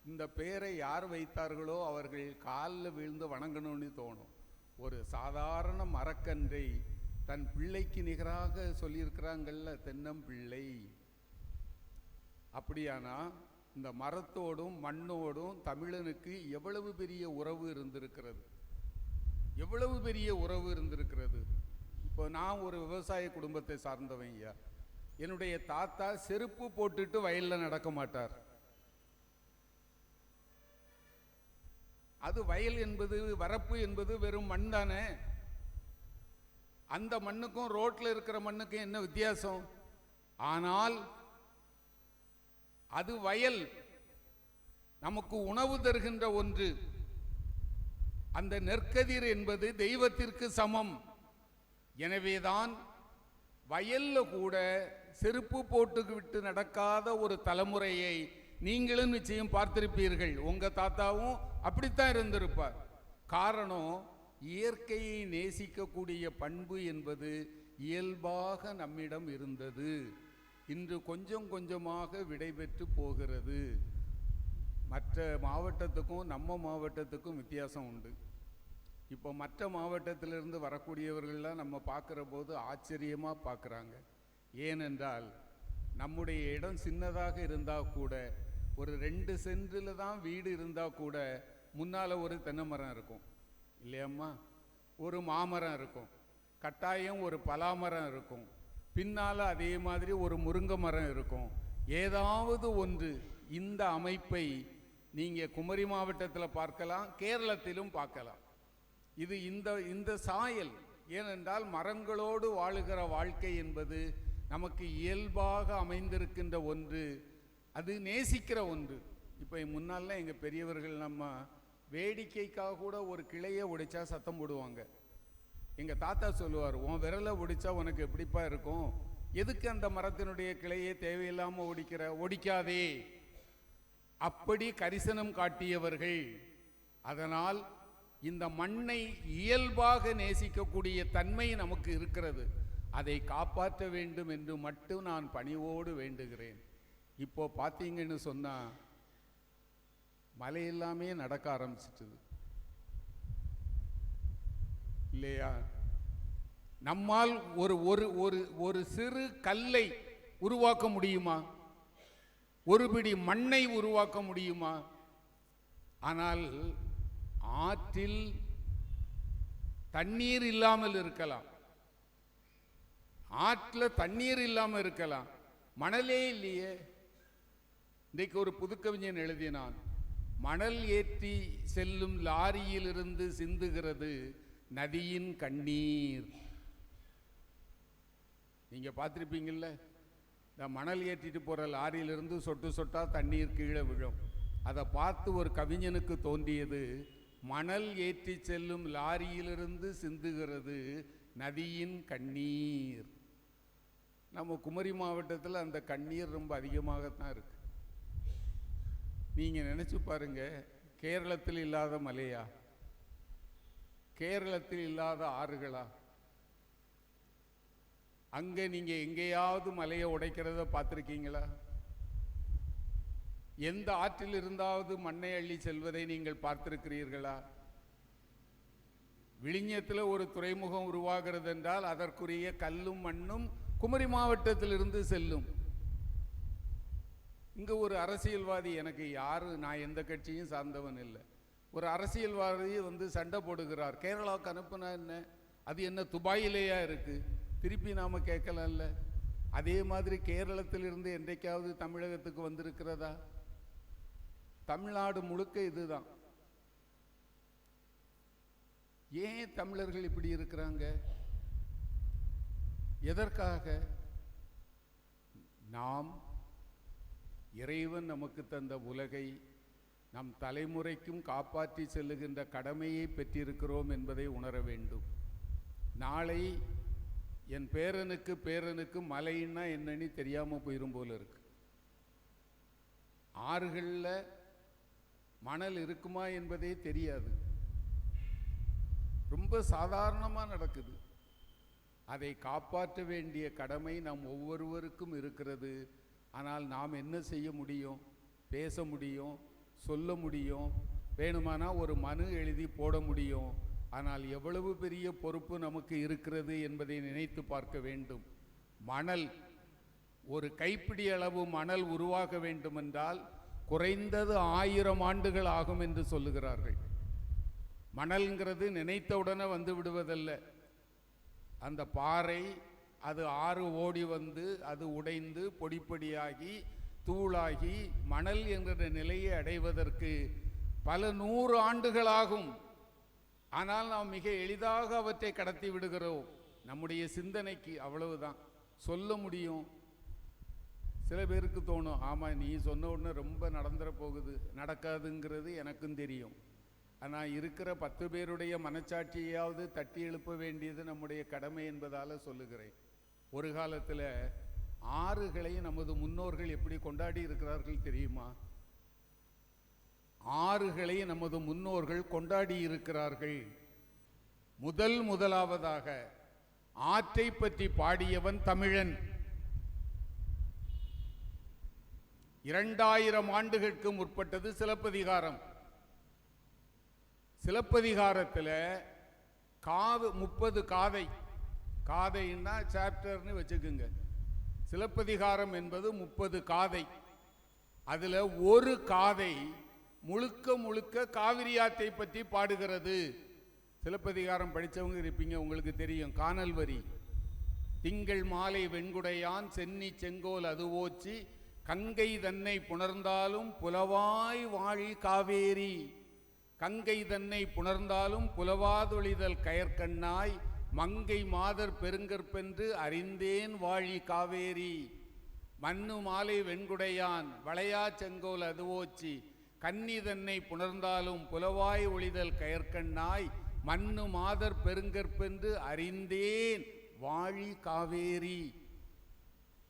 இந்த பெயரை யார் வைத்தார்களோ அவர்கள் காலில் விழுந்து வணங்கணும்னு தோணும். ஒரு சாதாரண மரக்கன்றை தன் பிள்ளைக்கு நிகராக சொல்லியிருக்கிறாங்கல்ல, தென்னம்பிள்ளை. அப்படியானா இந்த மரத்தோடும் மண்ணோடும் தமிழனுக்கு எவ்வளவு பெரிய உறவு இருந்திருக்கிறது, எவ்வளவு பெரிய உறவு இருந்திருக்கிறது. இப்போ நான் ஒரு விவசாய குடும்பத்தை சார்ந்தவன் ஐயா. என்னுடைய தாத்தா செருப்பு போட்டுட்டு வயலில் நடக்க மாட்டார். அது வயல் என்பது, வரப்பு என்பது வெறும் மண் தானே. அந்த மண்ணுக்கும் ரோட்ல இருக்கிற மண்ணுக்கும் என்ன வித்தியாசம்? ஆனால் அது வயல். நமக்கு உணவு தருகின்ற ஒன்று. அந்த நெற்கதிர் என்பது தெய்வத்திற்கு சமம். எனவேதான் வயல்ல கூட செருப்பு போட்டுவிட்டு நடக்காத ஒரு தலைமுறையை நீங்களும் நிச்சயம் பார்த்திருப்பீர்கள். உங்க தாத்தாவும் அப்படித்தான் இருந்திருப்பார். காரணம், இயற்கையை நேசிக்கக்கூடிய பண்பு என்பது இயல்பாக நம்மிடம் இருந்தது. இன்று கொஞ்சம் கொஞ்சமாக விடைபெற்று போகிறது. மற்ற மாவட்டத்துக்கும் நம்ம மாவட்டத்துக்கும் வித்தியாசம் உண்டு. இப்போ மற்ற மாவட்டத்திலிருந்து வரக்கூடியவர்கள்லாம் நம்ம பார்க்குற போது ஆச்சரியமாக பார்க்குறாங்க. ஏனென்றால் நம்முடைய இடம் சின்னதாக இருந்தால் கூட, ஒரு 2 சென்டில் தான் வீடு இருந்தால் கூட முன்னால் ஒரு தென்னை மரம் இருக்கும் இல்லையம்மா, ஒரு மாமரம் இருக்கும், கட்டாயம் ஒரு பலாமரம் இருக்கும், பின்னால் அதே மாதிரி ஒரு முருங்கை மரம் இருக்கும். ஏதாவது ஒன்று. இந்த அமைப்பை நீங்கள் குமரி மாவட்டத்தில் பார்க்கலாம், கேரளத்திலும் பார்க்கலாம். இது இந்த சாயல். ஏனென்றால் மரங்களோடு வாழுகிற வாழ்க்கை என்பது நமக்கு இயல்பாக அமைந்திருக்கின்ற ஒன்று. அது நேசிக்கிற ஒன்று. இப்போ முன்னால எங்கள் பெரியவர்கள் நம்ம வேடிக்கைக்காக கூட ஒரு கிளையை ஒடிச்சா சத்தம் போடுவாங்க. எங்கள் தாத்தா சொல்லுவார், உன் விரலை ஒடிச்சா உனக்கு எப்படிப்பா இருக்கும், எதுக்கு அந்த மரத்தினுடைய கிளையை தேவையில்லாமல் ஒடிக்காதே. அப்படி கரிசனம் காட்டியவர்கள். அதனால் இந்த மண்ணை இயல்பாக நேசிக்கக்கூடிய தன்மை நமக்கு இருக்கிறது. அதை காப்பாற்ற வேண்டும் என்று மட்டும் நான் பணிவோடு வேண்டுகிறேன். இப்போ பார்த்தீங்கன்னு சொன்னா மழை எல்லாமே நடக்க ஆரம்பிச்சிட்டுது இல்லையா? நம்மால் ஒரு ஒரு ஒரு ஒரு சிறு கல்லை உருவாக்க முடியுமா? ஒரு பிடி மண்ணை உருவாக்க முடியுமா? ஆனால் ஆற்றில் தண்ணீர் இல்லாமல் இருக்கலாம், ஆற்றில் தண்ணீர் இல்லாமல் இருக்கலாம், மணலே இல்லையே. இன்றைக்கு ஒரு புதுக்கவிஞன் எழுதினான், மணல் ஏற்றி செல்லும் லாரியிலிருந்து சிந்துகிறது நதியின் கண்ணீர். நீங்க பார்த்திருப்பீங்கல்ல, இந்த மணல் ஏற்றிட்டு போற லாரியிலிருந்து சொட்டு சொட்டா தண்ணீர் கீழே விழும். அதை பார்த்து ஒரு கவிஞனுக்கு தோன்றியது, மணல் ஏற்றி செல்லும் லாரியிலிருந்து சிந்துகிறது நதியின் கண்ணீர். நம்ம குமரி மாவட்டத்தில் அந்த கண்ணீர் ரொம்ப அதிகமாகத்தான் இருக்கு. நீங்க நினைச்சு பாருங்க, கேரளத்தில் இல்லாத மலையா, கேரளத்தில் இல்லாத ஆறுகளா? அங்க நீங்க எங்கேயாவது மலையை உடைக்கிறத பார்த்திருக்கீங்களா? எந்த ஆற்றில் இருந்தாவது மண்ணை அள்ளி செல்வதை நீங்கள் பார்த்திருக்கிறீர்களா? விழிஞத்தில் ஒரு துறைமுகம் உருவாகிறது என்றால் அதற்குரிய கல்லும் மண்ணும் குமரி மாவட்டத்திலிருந்து செல்லும். இங்க ஒரு அரசியல்வாதி, எனக்கு யாரு, நான் எந்த கட்சியும் சார்ந்தவன் இல்லை, ஒரு அரசியல்வாதி சண்டை போடுகிறார், கேரளாவுக்கு அனுப்புனா என்ன, அது என்ன துபாயிலேயா இருக்கு, திருப்பி நாம கேட்கலாம்ல. அதே மாதிரி கேரளத்திலிருந்து என்றைக்காவது தமிழகத்துக்கு வந்திருக்கிறதா? தமிழ்நாடு முழுக்க இதுதான். ஏன் தமிழர்கள் இப்படி இருக்கிறாங்க? எதற்காக? நாம் இறைவன் நமக்கு தந்த உலகை நம் தலைமுறைக்கும் காப்பாற்றி செல்லுகின்ற கடமையை பெற்றிருக்கிறோம் என்பதை உணர வேண்டும். நாளை என் பேரனுக்கு மலைன்னா என்னன்னு தெரியாம போயிரும் போல இருக்கு. ஆறுகளில் மணல் இருக்குமா என்பதே தெரியாது, ரொம்ப சாதாரணமாக நடக்குது. அதை காப்பாற்ற வேண்டிய கடமை நம் ஒவ்வொருவருக்கும் இருக்கிறது. ஆனால் நாம் என்ன செய்ய முடியும்? பேச முடியும், சொல்ல முடியும், வேணுமானா ஒரு மனு எழுதி போட முடியும். ஆனால் எவ்வளவு பெரிய பொறுப்பு நமக்கு இருக்கிறது என்பதை நினைத்து பார்க்க வேண்டும். மணல், ஒரு கைப்பிடி அளவு மணல் உருவாக வேண்டுமென்றால் குறைந்தது 1000 ஆண்டுகள் ஆகும் என்று சொல்லுகிறார்கள். மணல்ங்கிறது நினைத்தவுடனே வந்து விடுவதல்ல. அந்த பாறை, அது ஆறு ஓடி வந்து அது உடைந்து பொடிப்பொடியாகி தூளாகி மணல் என்கிற நிலையை அடைவதற்கு பல 100 ஆண்டுகளாகும். ஆனால் நாம் மிக எளிதாக அவற்றை கடத்தி விடுகிறோம். நம்முடைய சிந்தனைக்கு அவ்வளவுதான் சொல்ல முடியும். சில பேருக்கு தோணும், ஆமாம் நீ சொன்ன உடனே ரொம்ப நடந்துட போகுது, நடக்காதுங்கிறது எனக்கும் தெரியும். ஆனால் இருக்கிற 10 பேருடைய மனச்சாட்சியாவது தட்டி எழுப்ப வேண்டியது நம்முடைய கடமை என்பதால் சொல்லுகிறேன். ஒரு காலத்தில் ஆறுகளை நமது முன்னோர்கள் எப்படி கொண்டாடி இருக்கிறார்கள் தெரியுமா? ஆறுகளை நமது முன்னோர்கள் கொண்டாடி இருக்கிறார்கள். முதலாவதாக ஆற்றை பற்றி பாடியவன் தமிழன். 2000 ஆண்டுகளுக்கு முற்பட்டது சிலப்பதிகாரம். சிலப்பதிகாரத்தில் 30 காதைன்னா சாப்டர்னு வச்சுக்குங்க. சிலப்பதிகாரம் என்பது 30 காதை. அதில் ஒரு காதை முழுக்க முழுக்க காவிரி ஆற்றை பற்றி பாடுகிறது. சிலப்பதிகாரம் படித்தவங்க இருப்பீங்க, உங்களுக்கு தெரியும். கானல் வரி: திங்கள் மாலை வெண்குடையான் சென்னி செங்கோல் அதுவோச்சி கங்கை தன்னை புணர்ந்தாலும் புலவாய் வாழி காவேரி. கங்கை தன்னை புணர்ந்தாலும் புலவாதொழிதல் கயற்கண்ணாய் மங்கை மாதர் பெருங்கற்பென்று அறிந்தேன் வாழி காவேரி. மண்ணு மாலை வெண்குடையான் வளையா செங்கோல் அதுவோச்சி கன்னி தன்னை புணர்ந்தாலும் புலவாய் ஒளிதல் கயற்கண்ணாய் மண்ணு மாதர் பெருங்கற்பென்று அறிந்தேன் வாழி காவேரி.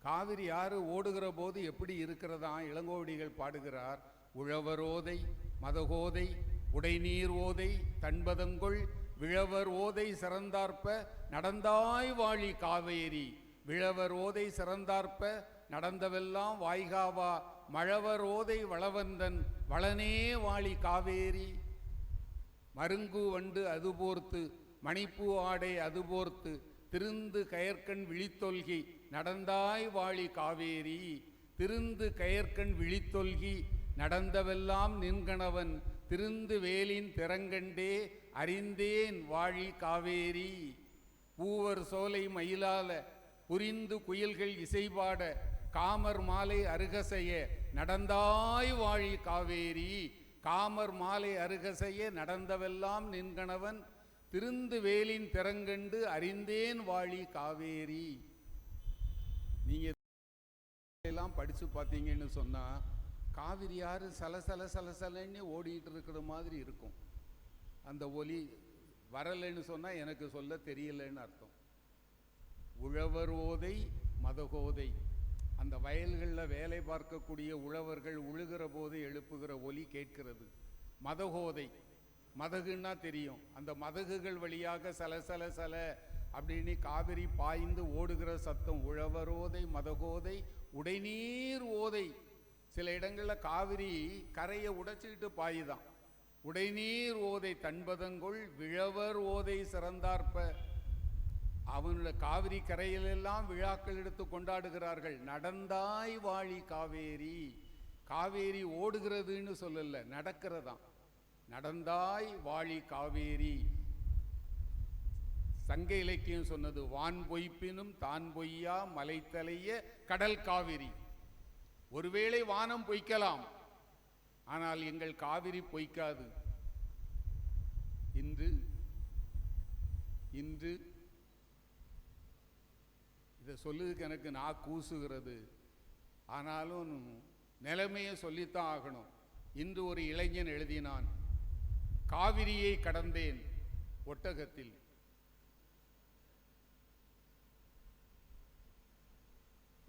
காவிரி ஆறு ஓடுகிற போது எப்படி இருக்கிறதா இளங்கோவடிகள் பாடுகிறார். உழவரோதை மதகோதை உடைநீர் ஓதை தன்பதங்கொள் விழவர் ஓதை சிறந்தார்ப்ப நடந்தாய் வாழி காவேரி. விழவர் ஓதை சிறந்தார்ப்ப நடந்தவெல்லாம் வாய்காவா மழவர் ஓதை வளவந்தன் வளனே வாழி காவேரி. மருங்கு வண்டு அதுபோர்த்து மணிப்பூ ஆடை அதுபோர்த்து திருந்து கயற்கண் விழித்தொல்கி நடந்தாய் வாழி காவேரி. திருந்து கயற்கண் விழித்தொல்கி நடந்தவெல்லாம் நின்கணவன் திருந்து வேலின் திறங்கண்டே அறிந்தேன் வாழி காவேரி. பூவர் சோலை மயிலால புரிந்து குயில்கள் இசைபாட காமர் மாலை அருகசைய நடந்தாய் வாழி காவேரி. காமர் மாலை அருகசைய நடந்தவெல்லாம் நின்கணவன் திருந்து வேலின் திறங்கண்டு அறிந்தேன் வாழி காவேரி. நீங்க எல்லாம் படிச்சு பார்த்தீங்கன்னு சொன்னா காவிரி ஆறு சலசலன்னு ஓடிட்டு இருக்கிற மாதிரி இருக்கும். அந்த ஒலி வரலைன்னு சொன்னா எனக்கு சொல்ல தெரியலன்னு அர்த்தம். உழவர் ஓதை மதகோதை, அந்த வயல்களில் வேலை பார்க்கக்கூடிய உழவர்கள் உழுகிற போது எழுப்புகிற ஒலி கேட்கிறது. மதகோதை, மதகுன்னா தெரியும், அந்த மதகுகள் வழியாக சல அப்படின்னு காவிரி பாய்ந்து ஓடுகிற சத்தம். உழவரோதை மதகோதை உடைநீர் ஓதை. சில இடங்களில் காவிரி கரையை உடைச்சிக்கிட்டு பாயுதான். உடைநீர் ஓதை தன்பதங்கொள் விழவர் ஓதை சிறந்தார்ப்ப. அவனுடைய காவிரி கரையிலெல்லாம் விழாக்கள் எடுத்து கொண்டாடுகிறார்கள். நடந்தாய் வாழி காவேரி. காவேரி ஓடுகிறதுன்னு சொல்லல, நடக்கிறதாம். நடந்தாய் வாழி காவேரி. சங்க இலக்கியம் சொன்னது வான் பொய்ப்பினும் தான் பொய்யா மலைத்தலைய கடல் காவிரி. ஒருவேளை வானம் பொய்க்கலாம், ஆனால் எங்கள் காவிரி பொய்க்காது. இன்று இதை சொல்லுறதுக்கு எனக்கு நான் கூசுகிறது. ஆனாலும் நிலைமையை சொல்லித்தான் ஆகணும். இன்று ஒரு இளைஞன் எழுதினான், காவிரியை கடந்தேன் ஒட்டகத்தில்.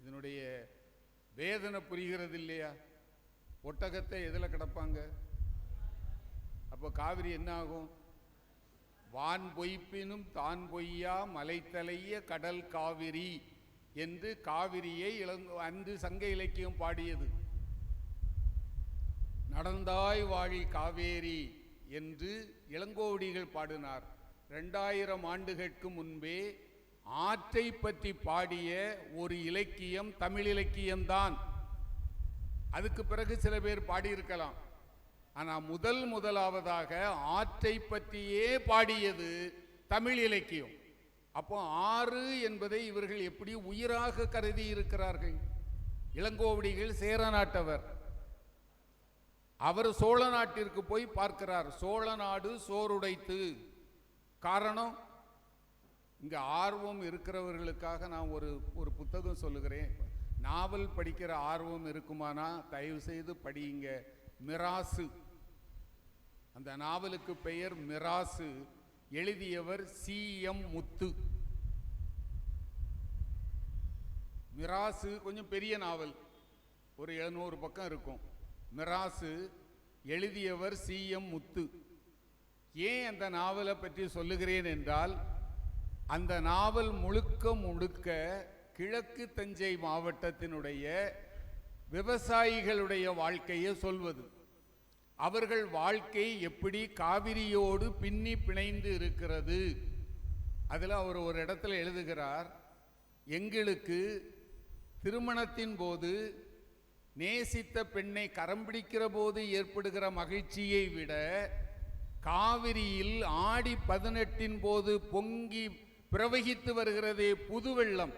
இதனுடைய வேதனை புரிகிறது இல்லையா? ஒட்டகத்தை எதில் கிடப்பாங்க? அப்போ காவிரி என்ன ஆகும்? வான் பொய்ப்பினும் தான் பொய்யா மலைத்தலைய கடல் காவிரி என்று காவிரியை அன்று சங்க இலக்கியம் பாடியது. நடந்தாய் வாழி காவேரி என்று இளங்கோவடிகள் பாடினார். 2000 ஆண்டுகளுக்கு முன்பே ஆற்றை பற்றி பாடிய ஒரு இலக்கியம் தமிழ் இலக்கியம்தான். அதுக்கு பிறகு சில பேர் பாடியிருக்கலாம். ஆனால் முதலாவதாக ஆற்றை பற்றியே பாடியது தமிழ் இலக்கியம். அப்போ ஆறு என்பதை இவர்கள் எப்படி உயிராக கருதி இருக்கிறார்கள்? இளங்கோவடிகள் சேர நாட்டவர். அவர் சோழ நாட்டிற்கு போய் பார்க்கிறார். சோழ நாடு சோறுடைத்து. காரணம், இங்க ஆர்வம் இருக்கிறவர்களுக்காக நான் ஒரு புத்தகம் சொல்லுகிறேன். நாவல் படிக்கிற ஆர்வம் இருக்குமானா தயவு செய்து படியுங்க. மிராசு, அந்த நாவலுக்கு பெயர் மிராசு. எழுதியவர் C.M. முத்து. மிராசு கொஞ்சம் பெரிய நாவல், ஒரு 700 பக்கம் இருக்கும். மிராசு எழுதியவர் C.M. முத்து. ஏன் அந்த நாவலை பற்றி சொல்லுகிறேன் என்றால், அந்த நாவல் முழுக்க முழுக்க கிழக்கு தஞ்சை மாவட்டத்தினுடைய விவசாயிகளுடைய வாழ்க்கையை சொல்வது. அவர்கள் வாழ்க்கை எப்படி காவிரியோடு பின்னி பிணைந்து இருக்கிறது. அதில் அவர் ஒரு இடத்துல எழுதுகிறார், எங்களுக்கு திருமணத்தின் போது நேசித்த பெண்ணை கரம் பிடிக்கிற போது ஏற்படுகிற மகிழ்ச்சியை விட காவிரியில் ஆடி 18 போது பொங்கி பிரவகித்து வருகிறதே புது வெள்ளம்,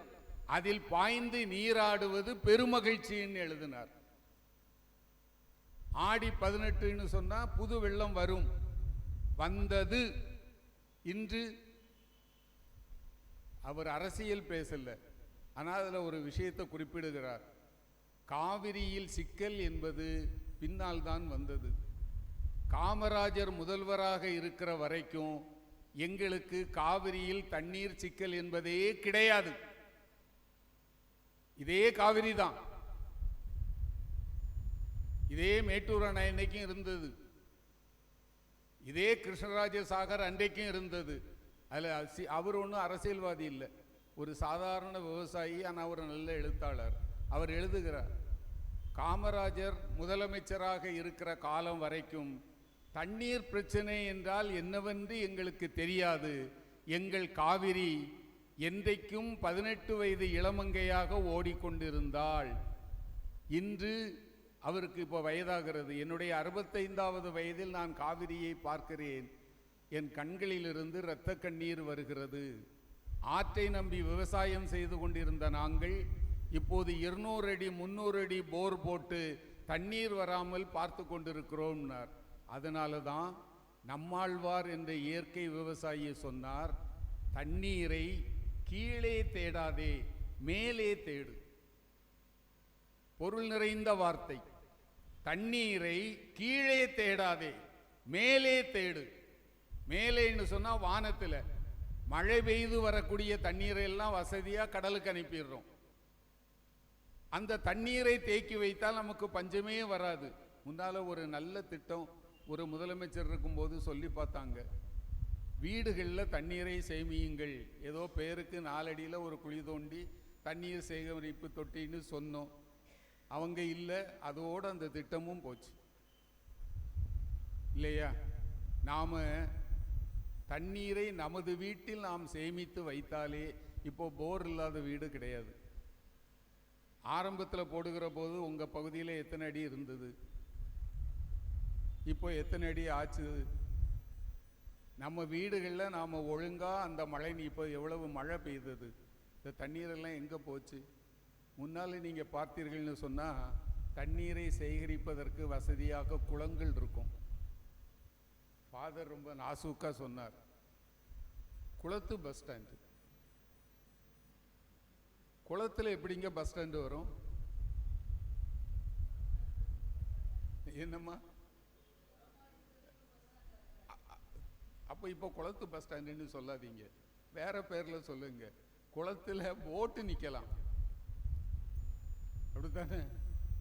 அதில் பாய்ந்து நீராடுவது பெருமகிழ்ச்சின்னு எழுதினார். ஆடி 18ன்னு சொன்னா புது வெள்ளம் வரும், வந்தது. இன்று அவர் அரசியல் பேசல, ஆனால் அதில் ஒரு விஷயத்தை குறிப்பிடுகிறார். காவிரியில் சிக்கல் என்பது பின்னால் தான் வந்தது. காமராஜர் முதல்வராக இருக்கிற வரைக்கும் எங்களுக்கு காவிரியில் தண்ணீர் சிக்கல் என்பதே கிடையாது. இதே காவிரி தான், இதே மேட்டூர் அணை அன்னைக்கும் இருந்தது, இதே கிருஷ்ணராஜ சாகர் அன்றைக்கும் இருந்தது. அதில் அவர் ஒன்றும் அரசியல்வாதி இல்லை, ஒரு சாதாரண விவசாயி. ஆனால் ஒரு நல்ல எழுத்தாளர். அவர் எழுதுகிறார், காமராஜர் முதலமைச்சராக இருக்கிற காலம் வரைக்கும் தண்ணீர் பிரச்சனை என்றால் என்னவென்று எங்களுக்கு தெரியாது. எங்கள் காவிரி என்றைக்கும் 18 வயது இளமங்கையாக ஓடிக்கொண்டிருந்தாள். இன்று அவருக்கு இப்போ வயதாகிறது. என்னுடைய 65வது வயதில் நான் காவிரியை பார்க்கிறேன். என் கண்களிலிருந்து இரத்த கண்ணீர் வருகிறது. ஆற்றை நம்பி விவசாயம் செய்து கொண்டிருந்த நாங்கள் இப்போது 200 அடி 300 அடி போர் போட்டு தண்ணீர் வராமல் பார்த்து கொண்டிருக்கிறோம்னார். அதனால தான் நம்மாழ்வார் என்ற இயற்கை விவசாயி சொன்னார், தண்ணீரை கீழே தேடாதே, மேலே தேடு. பொருள் நிறைந்த வார்த்தை. தண்ணீரை கீழே தேடாதே, மேலே தேடு. மேலேன்னு சொன்னா வானத்தில் மழை பெய்து வரக்கூடிய தண்ணீரை எல்லாம் வசதியா கடலுக்கு அனுப்பிடுறோம். அந்த தண்ணீரை தேக்கி வைத்தால் நமக்கு பஞ்சமே வராது. முன்னால ஒரு நல்ல திட்டம் ஒரு முதலமைச்சர் இருக்கும்போது சொல்லி பார்த்தாங்க, வீடுகளில் தண்ணீரை சேமியுங்கள். ஏதோ பேருக்கு 4 அடியில் ஒரு குழி தோண்டி தண்ணீர் சேகரிப்பு தொட்டின்னு சொன்னோம். அவங்க இல்லை, அதோடு அந்த திட்டமும் போச்சு இல்லையா? நாம் தண்ணீரை நமது வீட்டில் நாம் சேமித்து வைத்தாலே, இப்போ போர் இல்லாத வீடு கிடையாது. ஆரம்பத்தில் போடுகிற போது உங்கள் பகுதியில் எத்தனை அடி இருந்தது, இப்போ எத்தனை அடி ஆச்சு? நம்ம வீடுகளில் நாம் ஒழுங்காக அந்த மழை, இப்போ எவ்வளவு மழை பெய்தது, இந்த தண்ணீரெல்லாம் எங்கே போச்சு? முன்னால் நீங்கள் பார்த்தீர்கள்னு சொன்னால் தண்ணீரை சேகரிப்பதற்கு வசதியாக குளங்கள் இருக்கும். ஃபாதர் ரொம்ப நாசூக்காக சொன்னார், குளத்து பஸ் ஸ்டாண்டு. குளத்தில் எப்படிங்க பஸ் ஸ்டாண்டு வரும்? என்னம்மா? அப்போ இப்போ குளத்து பஸ் ஸ்டாண்டுன்னு சொல்லாதீங்க, வேற பேரில் சொல்லுங்க. குளத்தில் போட்டு நிற்கலாம், அப்படித்தானே?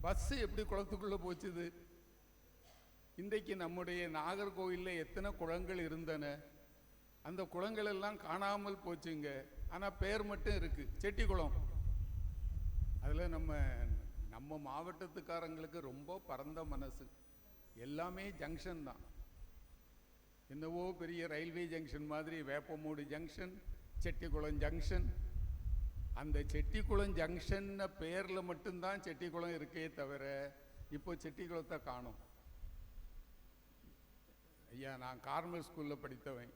பஸ் எப்படி குளத்துக்குள்ளே போச்சுது? இன்றைக்கு நம்முடைய நாகர்கோவிலில் எத்தனை குளங்கள் இருந்தன, அந்த குளங்கள் எல்லாம் காணாமல் போச்சுங்க. ஆனால் பேர் மட்டும் இருக்கு, செட்டிக்குளம். அதில் நம்ம மாவட்டத்துக்காரங்களுக்கு ரொம்ப பரந்த மனசு. எல்லாமே ஜங்ஷன் தான். என்னவோ பெரிய ரயில்வே ஜங்ஷன் மாதிரி வேப்பமூடு ஜங்ஷன், செட்டிக்குளம் ஜங்ஷன். அந்த செட்டிக்குளம் ஜங்ஷன் பேரில் மட்டும்தான் செட்டிக்குளம் இருக்கே தவிர இப்போ செட்டிக்குளத்தை காணோம். ஐயா, நான் கார்மல் ஸ்கூலில் படித்தவன்.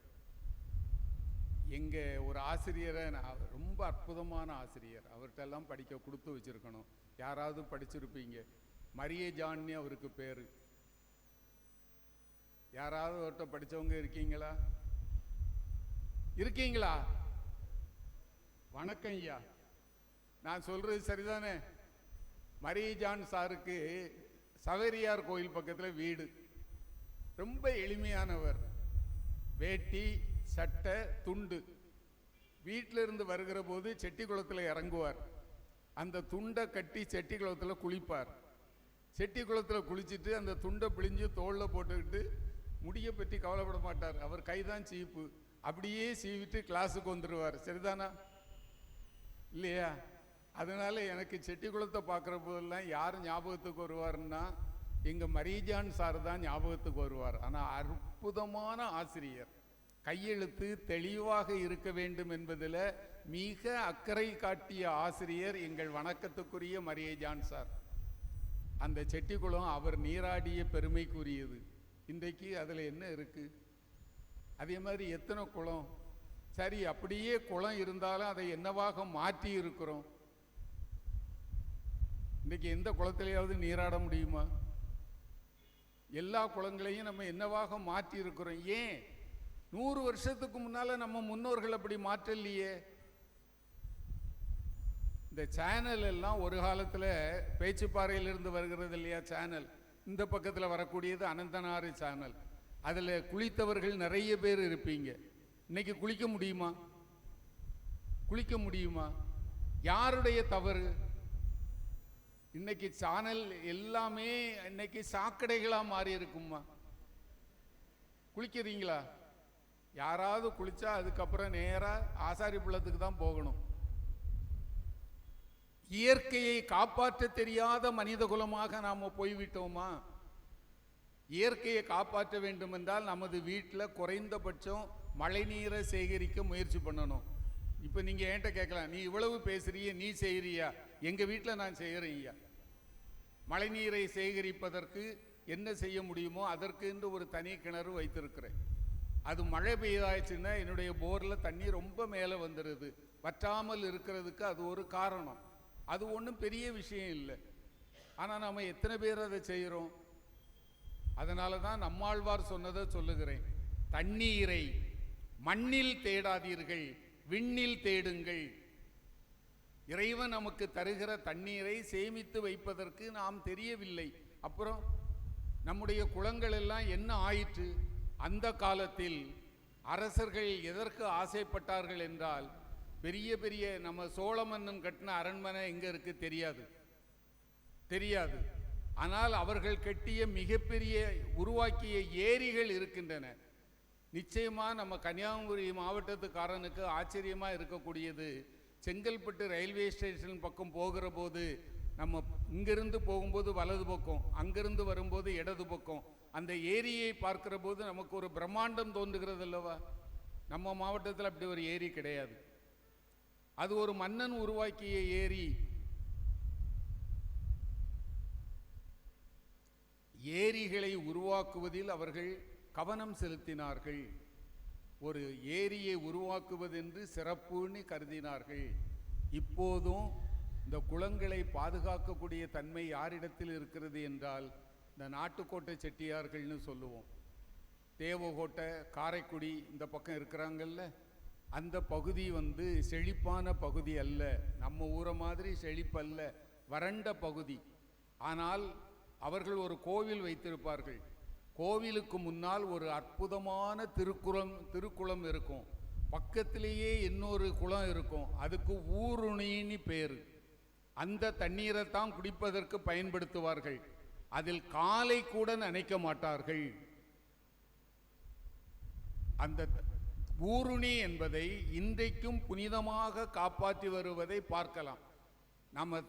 எங்கள் ஒரு ஆசிரியரை, ரொம்ப அற்புதமான ஆசிரியர், அவர்கிட்டெல்லாம் படிக்க கொடுத்து வச்சுருக்கணும். யாராவது படிச்சிருப்பீங்க, மரிய ஜான்னு அவருக்கு பேர். யாராவது அவர்கிட்ட படித்தவங்க இருக்கீங்களா? இருக்கீங்களா? வணக்கம் ஐயா. நான் சொல்கிறது சரிதானே? மரியஜான் சாருக்கு சவேரியார் கோயில் பக்கத்தில் வீடு. ரொம்ப எளிமையானவர். வேட்டி, சட்டை, துண்டு. வீட்டில் இருந்து வருகிற போது செட்டி குளத்தில் இறங்குவார். அந்த துண்டை கட்டி செட்டி குளத்தில் குளிப்பார். செட்டி குளத்தில் குளிச்சுட்டு அந்த துண்டை பிழிஞ்சு தோளில் போட்டுக்கிட்டு முடியை பற்றி கவலைப்பட மாட்டார். அவர் கைதான் சீப்பு. அப்படியே சீவிட்டு கிளாஸுக்கு வந்துடுவார். சரிதானா? இல்லையா? அதனால எனக்கு செட்டி குளத்தை பார்க்குற போதெல்லாம் யார் ஞாபகத்துக்கு வருவார்னா எங்கள் மரியஜான் சார் தான் ஞாபகத்துக்கு வருவார். ஆனால் அற்புதமான ஆசிரியர். கையெழுத்து தெளிவாக இருக்க வேண்டும் என்பதில் மிக அக்கறை காட்டிய ஆசிரியர் எங்கள் வணக்கத்துக்குரிய மரியஜான் சார். அந்த செட்டிக்குளம் அவர் நீராடிய பெருமைக்குரியது. இன்றைக்கு அதில் என்ன இருக்கு? அதே மாதிரி எத்தனை குளம். சரி, அப்படியே குளம் இருந்தாலும் அதை என்னவாக மாற்றி இருக்கிறோம்? இன்றைக்கி எந்த குளத்திலேயாவது நீராட முடியுமா? எல்லா குளங்களையும் நம்ம என்னவாக மாற்றி இருக்கிறோம். ஏன் 100 வருஷத்துக்கு முன்னால நம்ம முன்னோர்கள் அப்படி மாற்றலையே. இந்த சேனல் எல்லாம் ஒரு காலத்தில் பேச்சுப்பாறையிலிருந்து வருகிறது இல்லையா சேனல். இந்த பக்கத்தில் வரக்கூடியது அனந்தனாறு சேனல். அதில் குளித்தவர்கள் நிறைய பேர் இருப்பீங்க. இன்னைக்கு குளிக்க முடியுமா? குளிக்க முடியுமா? யாருடைய தவறு? இன்னைக்கு சேனல் எல்லாமே இன்னைக்கு சாக்கடைகளாக மாறி இருக்குமா? குளிக்கிறீங்களா? யாராவது குளிச்சா அதுக்கப்புறம் நேராக ஆசாரி பள்ளத்துக்கு தான் போகணும். இயற்கையை காப்பாற்ற தெரியாத மனித குலமாக நாம் போய்விட்டோமா? இயற்கையை காப்பாற்ற வேண்டும் என்றால் நமது வீட்டில் குறைந்தபட்சம் மழை நீரை சேகரிக்க முயற்சி பண்ணணும். இப்போ நீங்கள் என்கிட்ட கேட்கலாம், நீ இவ்வளவு பேசுறிய, நீ செய்கிறியா? எங்கள் வீட்டில் நான் செய்கிறேன். மழை நீரை சேகரிப்பதற்கு என்ன செய்ய முடியுமோ அதற்கு என்று ஒரு தனி கிணறு வைத்திருக்கிறேன். அது மழை பெய்தாச்சுன்னா என்னுடைய போரில் தண்ணி ரொம்ப மேலே வந்துடுது. வற்றாமல் இருக்கிறதுக்கு அது ஒரு காரணம். அது ஒன்றும் பெரிய விஷயம் இல்லை. ஆனால் நம்ம எத்தனை பேர் அதை செய்கிறோம்? அதனால தான் நம்மாழ்வார் சொன்னதை சொல்லுகிறேன். தண்ணீரை மண்ணில் தேடாதீர்கள், விண்ணில் தேடுங்கள். இறைவன் நமக்கு தருகிற தண்ணீரை சேமித்து வைப்பதற்கு நாம் தெரியவில்லை. அப்புறம் நம்முடைய குளங்கள் எல்லாம் என்ன ஆயிற்று? அந்த காலத்தில் அரசர்கள் எதற்கு ஆசைப்பட்டார்கள் என்றால், பெரிய பெரிய நம்ம சோழ மன்னன் கட்டின அரண்மனை எங்கே இருக்கு தெரியாது. ஆனால் அவர்கள் கட்டிய மிகப்பெரிய உருவாக்கிய ஏரிகள் இருக்கின்றன. நிச்சயமா நம்ம கன்னியாகுமரி மாவட்டத்துக்காரனுக்கு ஆச்சரியமா இருக்கக்கூடியது, செங்கல்பட்டு ரயில்வே ஸ்டேஷன் பக்கம் போகிற போது நம்ம இங்கிருந்து போகும்போது வலது பக்கம், அங்கிருந்து வரும்போது இடது பக்கம், அந்த ஏரியை பார்க்கிற போது நமக்கு ஒரு பிரம்மாண்டம் தோன்றுகிறது அல்லவா? நம்ம மாவட்டத்தில் அப்படி ஒரு ஏரி கிடையாது. அது ஒரு மன்னன் உருவாக்கிய ஏரி. ஏரிகளை உருவாக்குவதில் அவர்கள் கவனம் செலுத்தினார்கள். ஒரு ஏரியை உருவாக்குவதென்று சிறப்புன்னு கருதினார்கள். இப்போதும் இந்த குளங்களை பாதுகாக்கக்கூடிய தன்மை யாரிடத்தில் இருக்கிறது என்றால், இந்த நாட்டுக்கோட்டை செட்டியார்கள்னு சொல்லுவோம். தேவகோட்டை, காரைக்குடி இந்த பக்கம் இருக்கிறாங்கல்ல, அந்த பகுதி செழிப்பான பகுதி அல்ல. நம்ம ஊரை மாதிரி செழிப்பல்ல, வறண்ட பகுதி. ஆனால் அவர்கள் ஒரு கோவில் வைத்திருப்பார்கள். கோவிலுக்கு முன்னால் ஒரு அற்புதமான திருக்குளம் இருக்கும். பக்கத்திலேயே இன்னொரு குளம் இருக்கும். அதுக்கு ஊருணின்னு பேர். அந்த தண்ணீரை தான் குடிப்பதற்கு பயன்படுத்துவார்கள். அதில் காலை கூட நனைக்க மாட்டார்கள். அந்த ஊருணி என்பதை இன்றைக்கும் புனிதமாக காப்பாற்றி வருவதை பார்க்கலாம். நம்ம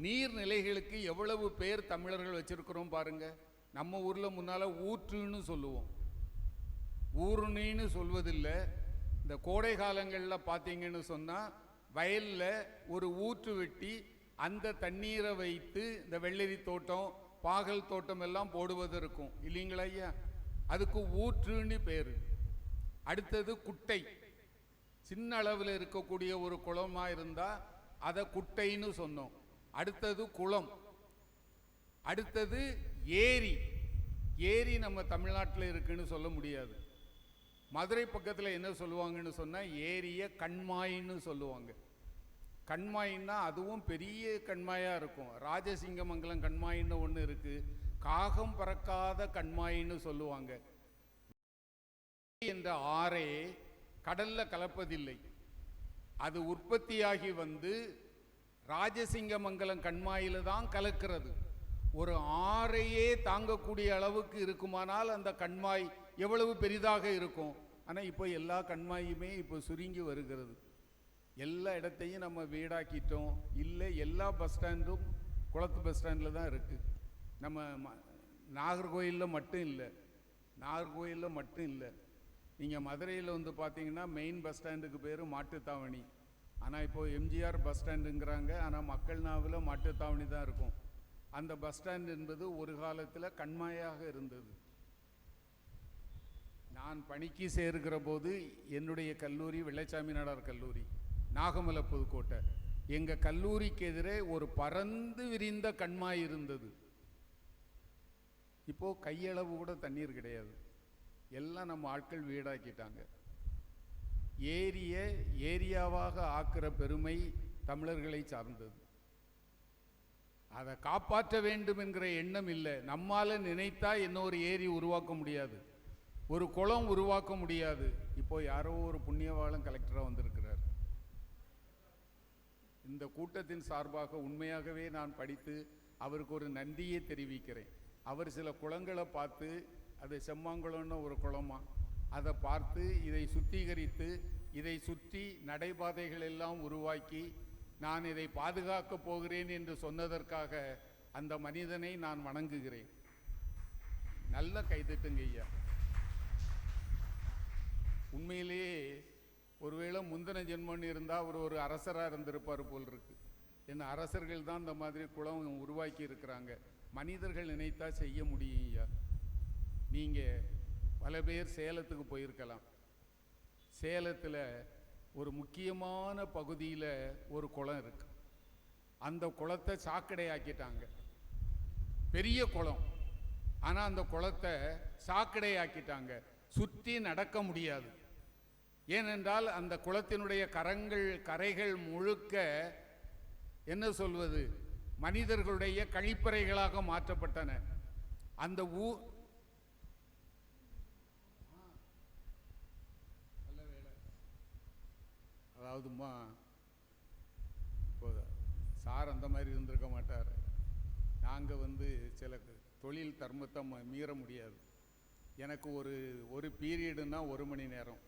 நீர்நிலைகளுக்கு எவ்வளவு பேர் தமிழர்கள் வச்சிருக்கிறோம் பாருங்க. நம்ம ஊரில் முன்னால் ஊற்றுன்னு சொல்லுவோம், ஊருணின்னு சொல்வதில்லை. இந்த கோடை காலங்களில் பார்த்தீங்கன்னு சொன்னால் வயலில் ஒரு ஊற்று வெட்டி அந்த தண்ணீரை வைத்து இந்த வெள்ளரி தோட்டம், பாகல் தோட்டம் எல்லாம் போடுவது இருக்கும் இல்லைங்களா ஐயா? அதுக்கு ஊற்றுன்னு பேர். அடுத்தது குட்டை. சின்ன அளவில் இருக்கக்கூடிய ஒரு குளமாக இருந்தால் அதை குட்டைன்னு சொன்னோம். அடுத்தது குளம். அடுத்தது ஏரி. ஏரி நம்ம தமிழ்நாட்டில் இருக்குன்னு சொல்ல முடியாது. மதுரை பக்கத்தில் என்ன சொல்லுவாங்கன்னு சொன்னால் ஏரிய கண்மாயின்னு சொல்லுவாங்க. கண்மாயின்னா அதுவும் பெரிய கண்மாயாக இருக்கும். ராஜசிங்கமங்கலம் கண்மாயின்னு ஒன்று இருக்குது. காகம் பறக்காத கண்மாயின்னு சொல்லுவாங்க. என்ற ஆறே கடல்ல கலப்பதில்லை. அது உற்பத்தியாகி வந்து ராஜசிங்கமங்கலம் கண்மாயில தான் கலக்கிறது. ஒரு ஆறையே தாங்கக்கூடிய அளவுக்கு இருக்குமானால் அந்த கண்மாய் எவ்வளவு பெரிதாக இருக்கும். ஆனால் இப்போ எல்லா கண்மாயுமே இப்போ சுருங்கி வருகிறது. எல்லா இடத்தையும் நம்ம வீடாக்கிட்டோம். இல்லை, எல்லா பஸ் ஸ்டாண்டும் குளத்து பஸ் ஸ்டாண்டில் தான் இருக்குது. நம்ம நாகர்கோயிலில் மட்டும் இல்லை, நாகர்கோயிலில் மட்டும் இல்லை. நீங்கள் மதுரையில் வந்து பார்த்தீங்கன்னா மெயின் பஸ் ஸ்டாண்டுக்கு பேர் மாட்டுத்தாவணி. ஆனால் இப்போது எம்ஜிஆர் பஸ் ஸ்டாண்டுங்கிறாங்க. ஆனால் மக்கள் நாவில் மாட்டுத்தாவணி தான் இருக்கும். அந்த பஸ் ஸ்டாண்ட் என்பது ஒரு காலத்தில் கண்மாயாக இருந்தது. நான் பணிக்கு சேர்கிற போது என்னுடைய கல்லூரி வெள்ளைச்சாமி நாடார் கல்லூரி, நாகமலை புதுக்கோட்டை. எங்கள் கல்லூரிக்கு எதிரே ஒரு பறந்து விரிந்த கண்மாய் இருந்தது. இப்போது கையளவு கூட தண்ணீர் கிடையாது. எல்லாம் நம்ம ஆட்கள் வீடாக்கிட்டாங்க. ஏரியாவாக ஆக்கிற பெருமை தமிழர்களை சார்ந்தது. அதை காப்பாற்ற வேண்டும் என்கிற எண்ணம் இல்லை. நம்மால நினைத்தா இன்னொரு ஏரி உருவாக்க முடியாது, ஒரு குளம் உருவாக்க முடியாது. இப்போ யாரோ ஒரு புண்ணியவாளன் கலெக்டராக வந்திருக்கிறார். இந்த கூட்டத்தின் சார்பாக உண்மையாகவே நான் படித்து அவருக்கு ஒரு நன்றியை தெரிவிக்கிறேன். அவர் சில குளங்களை பார்த்து, அது செம்மாங்குளம்னு ஒரு குளமா, அதை பார்த்து இதை சுத்திகரித்து இதை சுற்றி நடைபாதைகள் எல்லாம் உருவாக்கி நான் இதை பாதுகாக்கப் போகிறேன் என்று சொன்னதற்காக அந்த மனிதனை நான் வணங்குகிறேன். நல்ல கைதட்டுங்க ஐயா. உண்மையிலேயே ஒருவேளை முந்தின ஜென்மன்னு இருந்தால் அவர் ஒரு அரசராக இருந்திருப்பார் போல் இருக்கு. ஏன்னா அரசர்கள் தான் இந்த மாதிரி குளம் உருவாக்கி இருக்கிறாங்க. மனிதர்கள் நினைத்தா செய்ய முடியும் ஐயா. நீங்கள் பல பேர் சேலத்துக்கு போயிருக்கலாம். சேலத்தில் ஒரு முக்கியமான பகுதியில் ஒரு குளம் இருக்கு. அந்த குளத்தை சாக்கடை ஆக்கிட்டாங்க. பெரிய குளம், ஆனால் அந்த குளத்தை சாக்கடை ஆக்கிட்டாங்க. சுற்றி நடக்க முடியாது. ஏனென்றால் அந்த குளத்தினுடைய கரைகள் முழுக்க என்ன சொல்வது, மனிதர்களுடைய கழிப்பறைகளாக மாற்றப்பட்டன. அந்த அதாவதுமா இப்போ சார் அந்த மாதிரி இருந்திருக்க மாட்டார். நாங்கள் வந்து சில தொழில் தர்மத்தை மீற முடியாது. எனக்கு ஒரு பீரியடுனா 1 மணி நேரம்.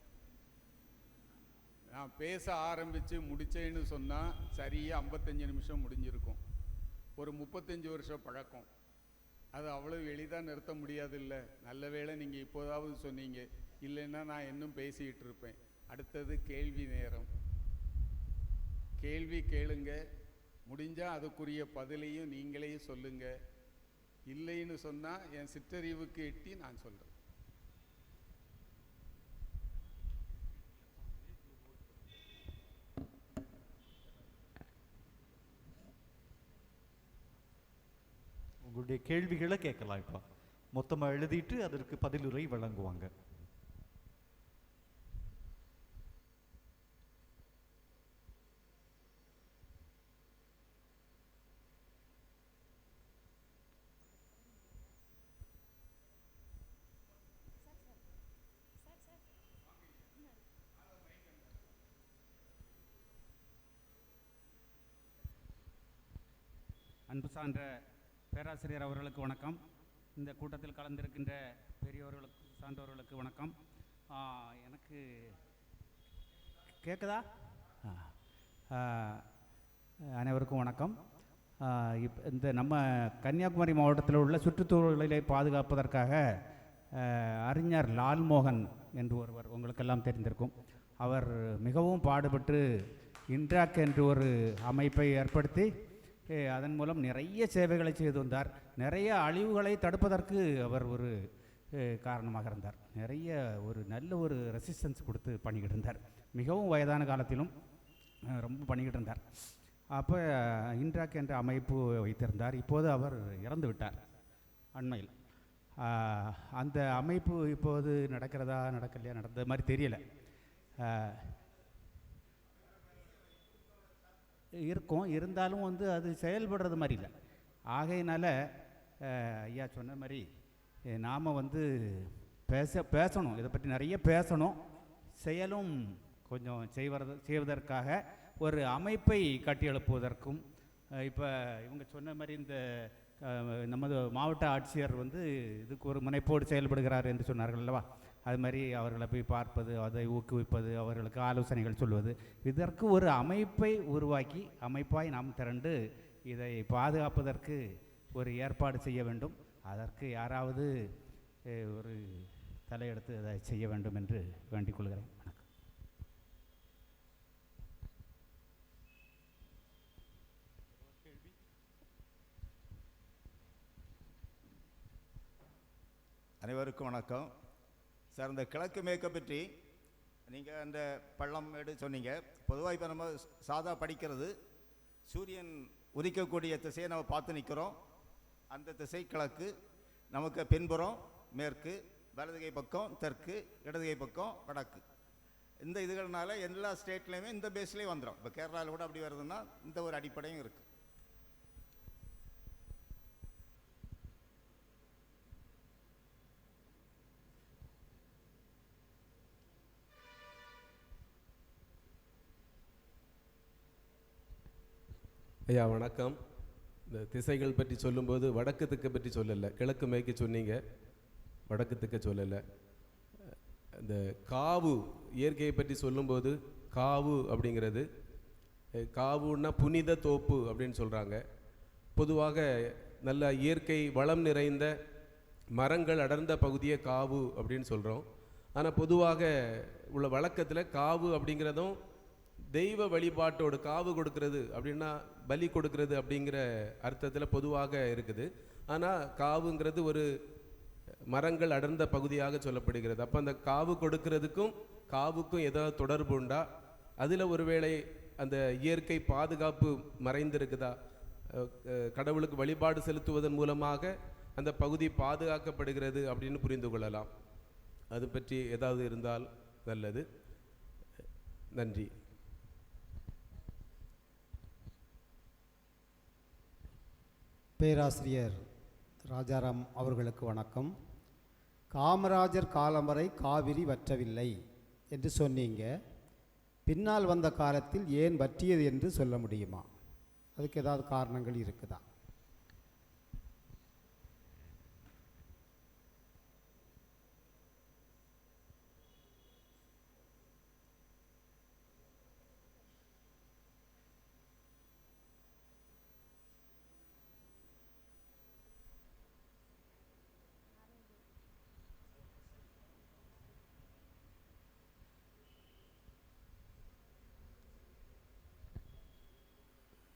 நான் பேச ஆரம்பித்து முடித்தேன்னு சொன்னால் சரியாக 55 நிமிஷம் முடிஞ்சிருக்கும். ஒரு 35 வருஷம் பழக்கம். அது அவ்வளோ எளிதாக நிறுத்த முடியாது. இல்லை, நல்ல வேளை நீங்கள் இப்போதாவது சொன்னீங்க. இல்லைன்னா நான் இன்னும் பேசிக்கிட்டு இருப்பேன். அடுத்தது கேள்வி நேரம். கேள்வி கேளுங்க, முடிஞ்சால் அதுக்குரிய பதிலையும் நீங்களே சொல்லுங்க. இல்லைன்னு சொன்னால் என் சிற்றறிவுக்கு எட்டி நான் சொல்கிறேன். உங்களுடைய கேள்விகளை கேட்கலாம். இப்போ மொத்தமாக எழுதிட்டு அதற்கு பதிலுரை வழங்குவாங்க. அன்பு சான்ற பேராசிரியர் அவர்களுக்கு வணக்கம். இந்த கூட்டத்தில் கலந்திருக்கின்ற பெரியவர்களுக்கு, சான்றவர்களுக்கு வணக்கம். எனக்கு கேட்குதா? அனைவருக்கும் வணக்கம். இந்த நம்ம கன்னியாகுமரி மாவட்டத்தில் உள்ள சுற்றுச்சூழலை பாதுகாப்பதற்காக அறிஞர் லால்மோகன் என்று ஒருவர் உங்களுக்கெல்லாம் தெரிந்திருக்கும். அவர் மிகவும் பாடுபட்டு இன்ட்ராக் என்று ஒரு அமைப்பை ஏற்படுத்தி அதன் மூலம் நிறைய சேவைகளை செய்து வந்தார். நிறைய அழிவுகளை தடுப்பதற்கு அவர் ஒரு காரணமாக இருந்தார். நிறைய நல்ல ஒரு ரெசிஸ்டன்ஸ் கொடுத்து பண்ணிக்கிட்டு இருந்தார். மிகவும் வயதான காலத்திலும் ரொம்ப பண்ணிக்கிட்டு இருந்தார். அப்போ இன்ட்ராக் என்ற அமைப்பு வைத்திருந்தார். இப்போது அவர் இறந்து விட்டார் அண்மையில். அந்த அமைப்பு இப்போது நடக்கிறதா நடக்கலையா, நடந்த மாதிரி தெரியலை. இருக்கும், இருந்தாலும் வந்து அது செயல்படுறது மாதிரி இல்லை. ஆகையினால ஐயா சொன்ன மாதிரி நாம் வந்து பேசணும், இதை பற்றி நிறைய பேசணும், செயலும் கொஞ்சம் செய்வதற்காக ஒரு அமைப்பை கட்டியெழுப்புவதற்கும், இப்போ இவங்க சொன்ன மாதிரி இந்த நமது மாவட்ட ஆட்சியர் வந்து இதுக்கு ஒரு முனைப்போடு செயல்படுகிறார் என்று சொன்னார்கள் அல்லவா, அது மாதிரி அவர்களை போய் பார்ப்பது, அதை ஊக்குவிப்பது, அவர்களுக்கு ஆலோசனைகள் சொல்வது, இதற்கு ஒரு அமைப்பை உருவாக்கி அமைப்பாய் நாம் திரண்டு இதை பாதுகாப்பதற்கு ஒரு ஏற்பாடு செய்ய வேண்டும். அதற்கு யாராவது ஒரு தலையெடுத்து அதை செய்ய வேண்டும் என்று வேண்டிக் கொள்கிறேன். வணக்கம். அனைவருக்கும் வணக்கம் சார். இந்த கிழக்கு மேற்கை பற்றி நீங்கள் அந்த பள்ளம் எடுத்து சொன்னீங்க. பொதுவாக இப்போ நம்ம சாதா படிக்கிறது சூரியன் உதிக்கக்கூடிய திசையை நம்ம பார்த்து நிற்கிறோம். அந்த திசை கிழக்கு, நமக்கு பின்புறம் மேற்கு, வலதுகை பக்கம் தெற்கு, இடதுகை பக்கம் வடக்கு. இந்த இதுகள்னால எல்லா ஸ்டேட்லேயுமே இந்த பேஸ்லேயே வந்துடும். இப்போ கேரளாவில் கூட அப்படி வருதுன்னா இந்த ஒரு அடிப்படையும் இருக்குது. ஐயா வணக்கம். இந்த திசைகள் பற்றி சொல்லும்போது வடக்கு திக்கை பற்றி சொல்லலை, கிழக்கு மேற்கு சொன்னீங்க, வடக்கு திக்கை சொல்லலை. இந்த காவு இயற்கையை பற்றி சொல்லும்போது காவு அப்படிங்கிறது, காவுன்னா புனித தோப்பு அப்படின்னு சொல்கிறாங்க. பொதுவாக நல்ல இயற்கை வளம் நிறைந்த மரங்கள் அடர்ந்த பகுதியை காவு அப்படின்னு சொல்கிறோம். ஆனால் பொதுவாக உள்ள வழக்கத்தில் காவு அப்படிங்கிறதும் தெய்வ வழிபாட்டோடு, காவு கொடுக்கறது அப்படின்னா பலி கொடுக்கறது அப்படிங்கிற அர்த்தத்தில் பொதுவாக இருக்குது. ஆனால் காவுங்கிறது ஒரு மரங்கள் அடர்ந்த பகுதியாக சொல்லப்படுகிறது. அப்போ அந்த காவு கொடுக்கறதுக்கும் காவுக்கும் ஏதாவது தொடர்பு உண்டா? அதில் ஒருவேளை அந்த இயற்கை பாதுகாப்பு மறைந்திருக்குதா? கடவுளுக்கு வழிபாடு செலுத்துவதன் மூலமாக அந்த பகுதி பாதுகாக்கப்படுகிறது அப்படின்னு புரிந்து கொள்ளலாம். அது பற்றி ஏதாவது இருந்தால் நல்லது. நன்றி. பேராசிரியர் ராஜாராம் அவர்களுக்கு வணக்கம். காமராஜர் காலம் வரை காவிரி வற்றவில்லை என்று சொன்னீங்க. பின்னால் வந்த காலத்தில் ஏன் வற்றியது என்று சொல்ல முடியுமா? அதுக்கு ஏதாவது காரணங்கள் இருக்குதா?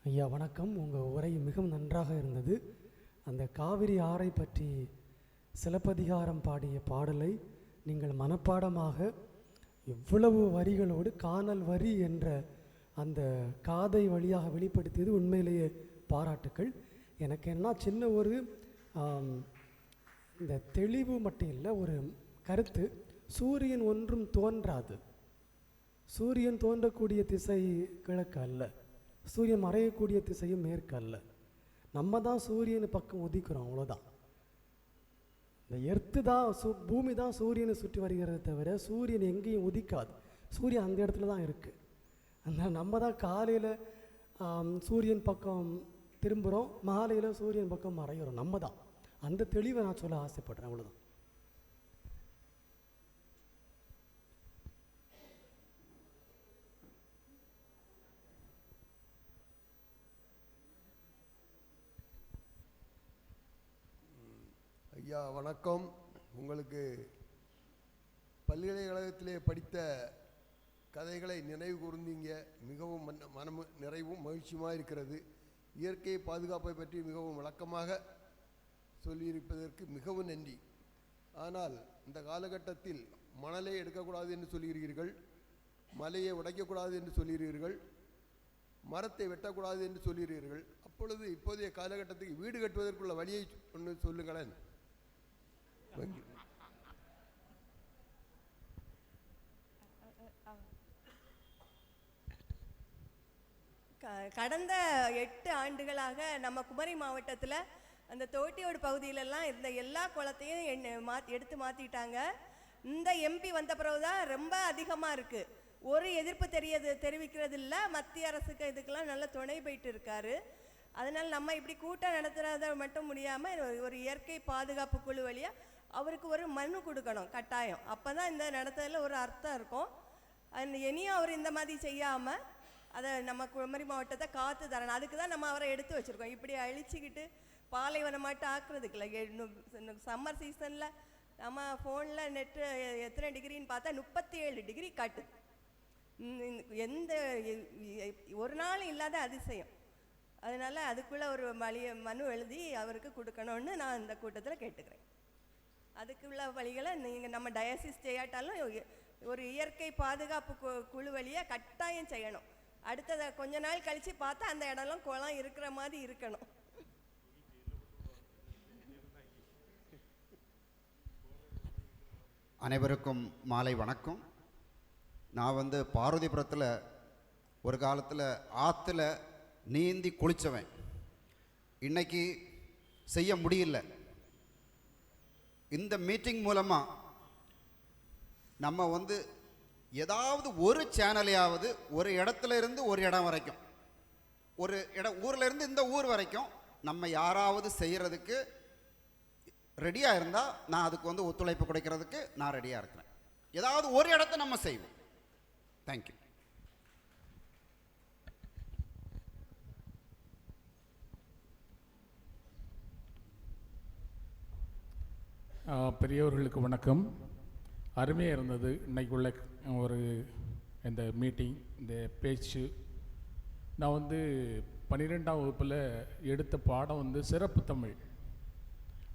ஐயா வணக்கம். உங்கள் உரை மிகவும் நன்றாக இருந்தது. அந்த காவிரி ஆறை பற்றி சிலப்பதிகாரம் பாடிய பாடலை நீங்கள் மனப்பாடமாக இவ்வளவு வரிகளோடு காணல் வரி என்ற அந்த காதை வழியாக வெளிப்படுத்தியது உண்மையிலேயே பாராட்டுக்கள். எனக்கு என்ன சின்ன ஒரு இந்த தெளிவு மட்டும் இல்லை, ஒரு கருத்து. சூரியன் ஒன்றும் தோன்றாது. சூரியன் தோன்றக்கூடிய திசை கிழக்கு அல்ல, சூரியன் மறையக்கூடிய திசையும் மேற்கு அல்ல. நம்ம தான் சூரியன் பக்கம் உதிக்கிறோம், அவ்வளோதான். இந்த எர்த்து தான் பூமி தான் சூரியனை சுற்றி வருகிறத தவிர சூரியன் எங்கேயும் உதிக்காது. சூரியன் அந்த இடத்துல தான் இருக்குது. அந்த நம்ம தான் காலையில் சூரியன் பக்கம் திரும்புகிறோம், மாலையில் சூரியன் பக்கம் மறைகிறோம். நம்ம தான். அந்த தெளிவை நான் சொல்ல ஆசைப்படுறேன், அவ்வளோதான். ஐயா வணக்கம். உங்களுக்கு பல்கலைக்கழகத்திலே படித்த கதைகளை நினைவு கூர்ந்தீங்க. மிகவும் மனம் நிறைவும் மகிழ்ச்சியுமாக இருக்கிறது. இயற்கை பாதுகாப்பை பற்றி மிகவும் விளக்கமாக சொல்லியிருப்பதற்கு மிகவும் நன்றி. ஆனால் இந்த காலகட்டத்தில் மணலை எடுக்கக்கூடாது என்று சொல்கிறீர்கள், மலையை உடைக்கக்கூடாது என்று சொல்கிறீர்கள், மரத்தை வெட்டக்கூடாது என்று சொல்கிறீர்கள். அப்பொழுது இப்போதைய காலகட்டத்துக்கு வீடு கட்டுவதற்குள்ள வழியை ஒன்று சொல்லுங்களேன். கடந்த 8 ஆண்டுகளாக நம்ம குமரி மாவட்டத்தில் அந்த தோட்டியோடு பகுதியிலெல்லாம் இருந்த எல்லா குளத்தையும் எடுத்து மாற்றிட்டாங்க. இந்த எம்பி வந்த பிறகுதான் ரொம்ப அதிகமாக இருக்குது. ஒரு எதிர்ப்பு தெரிவிக்கிறது இல்லை. மத்திய அரசுக்கு இதுக்கெல்லாம் நல்ல துணை போயிட்டு இருக்காரு. அதனால் நம்ம இப்படி கூட்டம் நடத்துகிறத மட்டும் முடியாமல் ஒரு இயற்கை பாதுகாப்பு குழு வழியாக அவருக்கு ஒரு மனு கொடுக்கணும் கட்டாயம். அப்போ தான் இந்த நடத்துறதுல ஒரு அர்த்தம் இருக்கும். இனியும் அவர் இந்த மாதிரி செய்யாமல் அதை நம்ம குமரி மாவட்டத்தை காத்து தரணும். அதுக்கு தான் நம்ம அவரை எடுத்து வச்சுருக்கோம். இப்படி அழிச்சிக்கிட்டு பாலைவனமாட்டு ஆக்குறதுக்கு இல்லை. சம்மர் சீசனில் நம்ம ஃபோனில் நெட்டு எத்தனை டிகிரின்னு பார்த்தா 37 டிகிரி காட்டுது. எந்த ஒரு நாள் இல்லாத அதிசயம். அதனால் அதுக்குள்ளே ஒரு மனு எழுதி அவருக்கு கொடுக்கணும்னு நான் இந்த கூட்டத்தில் கேட்டுக்கிறேன். அதுக்குள்ள வழிகளை நீங்கள் நம்ம டயசிஸ் செய்யாட்டாலும் ஒரு இயற்கை பாதுகாப்பு குழு வழியாக கட்டாயம் செய்யணும். அடுத்ததை கொஞ்ச நாள் கழித்து பார்த்தா அந்த இடம்லாம் குளம் இருக்கிற மாதிரி இருக்கணும். அனைவருக்கும் மாலை வணக்கம். நான் பார்வதிபுரத்தில் ஒரு காலத்தில் ஆற்றுல நீந்தி குளித்தவன். இன்னைக்கு செய்ய முடியல. இந்த மீட்டிங் மூலமாக நம்ம ஏதாவது ஒரு சேனலையாவது ஒரு இடத்துல இருந்து ஒரு இடம் வரைக்கும், ஒரு ஊரில் இருந்து இந்த ஊர் வரைக்கும் நம்ம யாராவது செய்கிறதுக்கு ரெடியாக இருந்தால் நான் அதுக்கு ஒத்துழைப்பு கொடுக்கறதுக்கு நான் ரெடியாக இருக்கிறேன். ஏதாவது ஒரு இடத்த நம்ம செய்வோம். தேங்க்யூ. பெரியவர்களுக்கு வணக்கம். அருமையாக இருந்தது இன்னைக்குள்ள ஒரு இந்த மீட்டிங், இந்த பேச்சு. நான் 12ஆம் வகுப்பில் எடுத்த பாடம் சிறப்பு தமிழ்.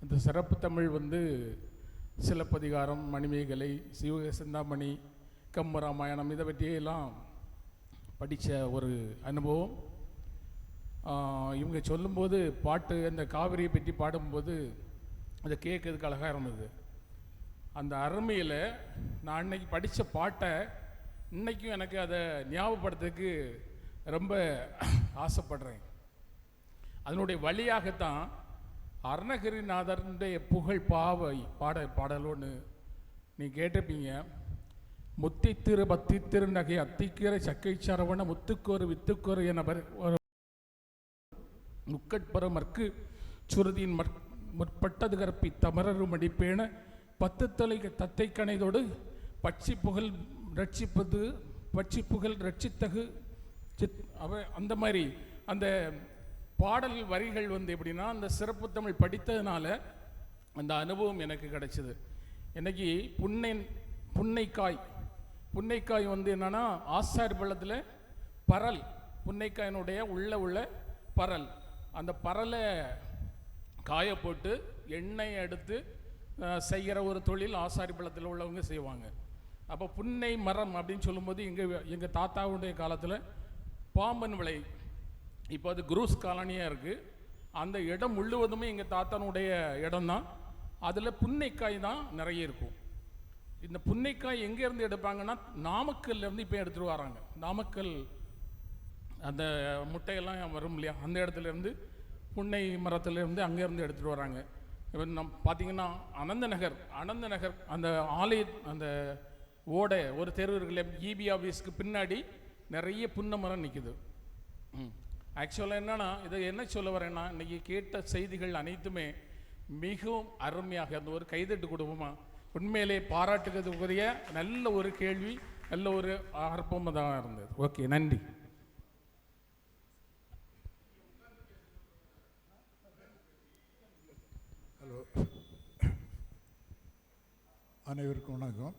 அந்த சிறப்பு தமிழ் சிலப்பதிகாரம், மணிமேகலை, சிவக சிந்தாமணி, கம்பராமாயணம் இதை பற்றியெல்லாம் படித்த ஒரு அனுபவம். இவங்க சொல்லும்போது பாட்டு அந்த காவிரியை பற்றி பாடும்போது அதை கேட்கறதுக்கு அழகாக இருந்தது. அந்த அருமையில் நான் அன்னைக்கு படித்த பாட்டை இன்றைக்கும் எனக்கு அதை ஞாபகப்படுத்துறதுக்கு ரொம்ப ஆசைப்படுறேன். அதனுடைய வழியாகத்தான் அருணகிரிநாதருடைய புகழ் பாவை பாடலோன்னு நீ கேட்டிருப்பீங்க. முத்தித்திரு பத்தித்திரு நகை அத்திக்கரை சக்கை சரவண முத்துக்கோரு வித்துக்கோரு என முக்கட்பரமற்கு சுருதியின் முற்பட்டது கற்பி தமரரு மடிப்பேன 10 தலை தத்தை கணைதோடு பட்சி புகழ் ரட்சிப்பது பட்சி புகழ் ரட்சித்தகு அந்த மாதிரி அந்த பாடல் வரிகள் எப்படின்னா அந்த சிறப்பு தமிழ் படித்ததுனால அந்த அனுபவம் எனக்கு கிடைச்சிது. இன்னைக்கு புன்னைக்காய் என்னன்னா ஆசாரி பள்ளத்தில் பரல், புன்னைக்காயினுடைய உள்ள பரல், அந்த பரலை காய போட்டு எண்ணெய் எடுத்து செய்கிற ஒரு தொழில் ஆசாரி பள்ளத்தில் உள்ளவங்க செய்வாங்க. அப்போ புன்னை மரம் அப்படின்னு சொல்லும்போது எங்கள் தாத்தாவுடைய காலத்தில் பாம்பன் விளை, இப்போ அது குரூஸ் காலனியாக இருக்குது. அந்த இடம் முழுவதுமே எங்கள் தாத்தானுடைய இடம்தான். அதில் புன்னைக்காய் தான் நிறைய இருக்கும். இந்த புன்னைக்காய் எங்கேருந்து எடுப்பாங்கன்னா நாமக்கல்லேருந்து இப்போ எடுத்துகிட்டு வராங்க. நாமக்கல் அந்த முட்டையெல்லாம் வரும் இல்லையா, அந்த இடத்துலேருந்து புன்னை மரத்துலேருந்து அங்கேருந்து எடுத்துகிட்டு வராங்க. இப்போ பார்த்தீங்கன்னா அனந்த நகர் அந்த ஆலய அந்த ஓடை ஒரு தெரு இருக்குல்ல, இபி ஆஃபீஸ்க்கு பின்னாடி நிறைய புன்னை மரம் நிற்குது. ஆக்சுவலாக என்னன்னா இதை என்ன சொல்ல வரேன்னா, இன்றைக்கி கேட்ட செய்திகள் அனைத்துமே மிகவும் அருமையாக அந்த ஒரு கைதட்டு குடும்பமாக உண்மையிலே பாராட்டுக்கிறதுக்குரிய நல்ல ஒரு கேள்வி, நல்ல ஒரு அற்புதமாக இருந்தது. ஓகே, நன்றி. ஹலோ, அனைவருக்கும் வணக்கம்.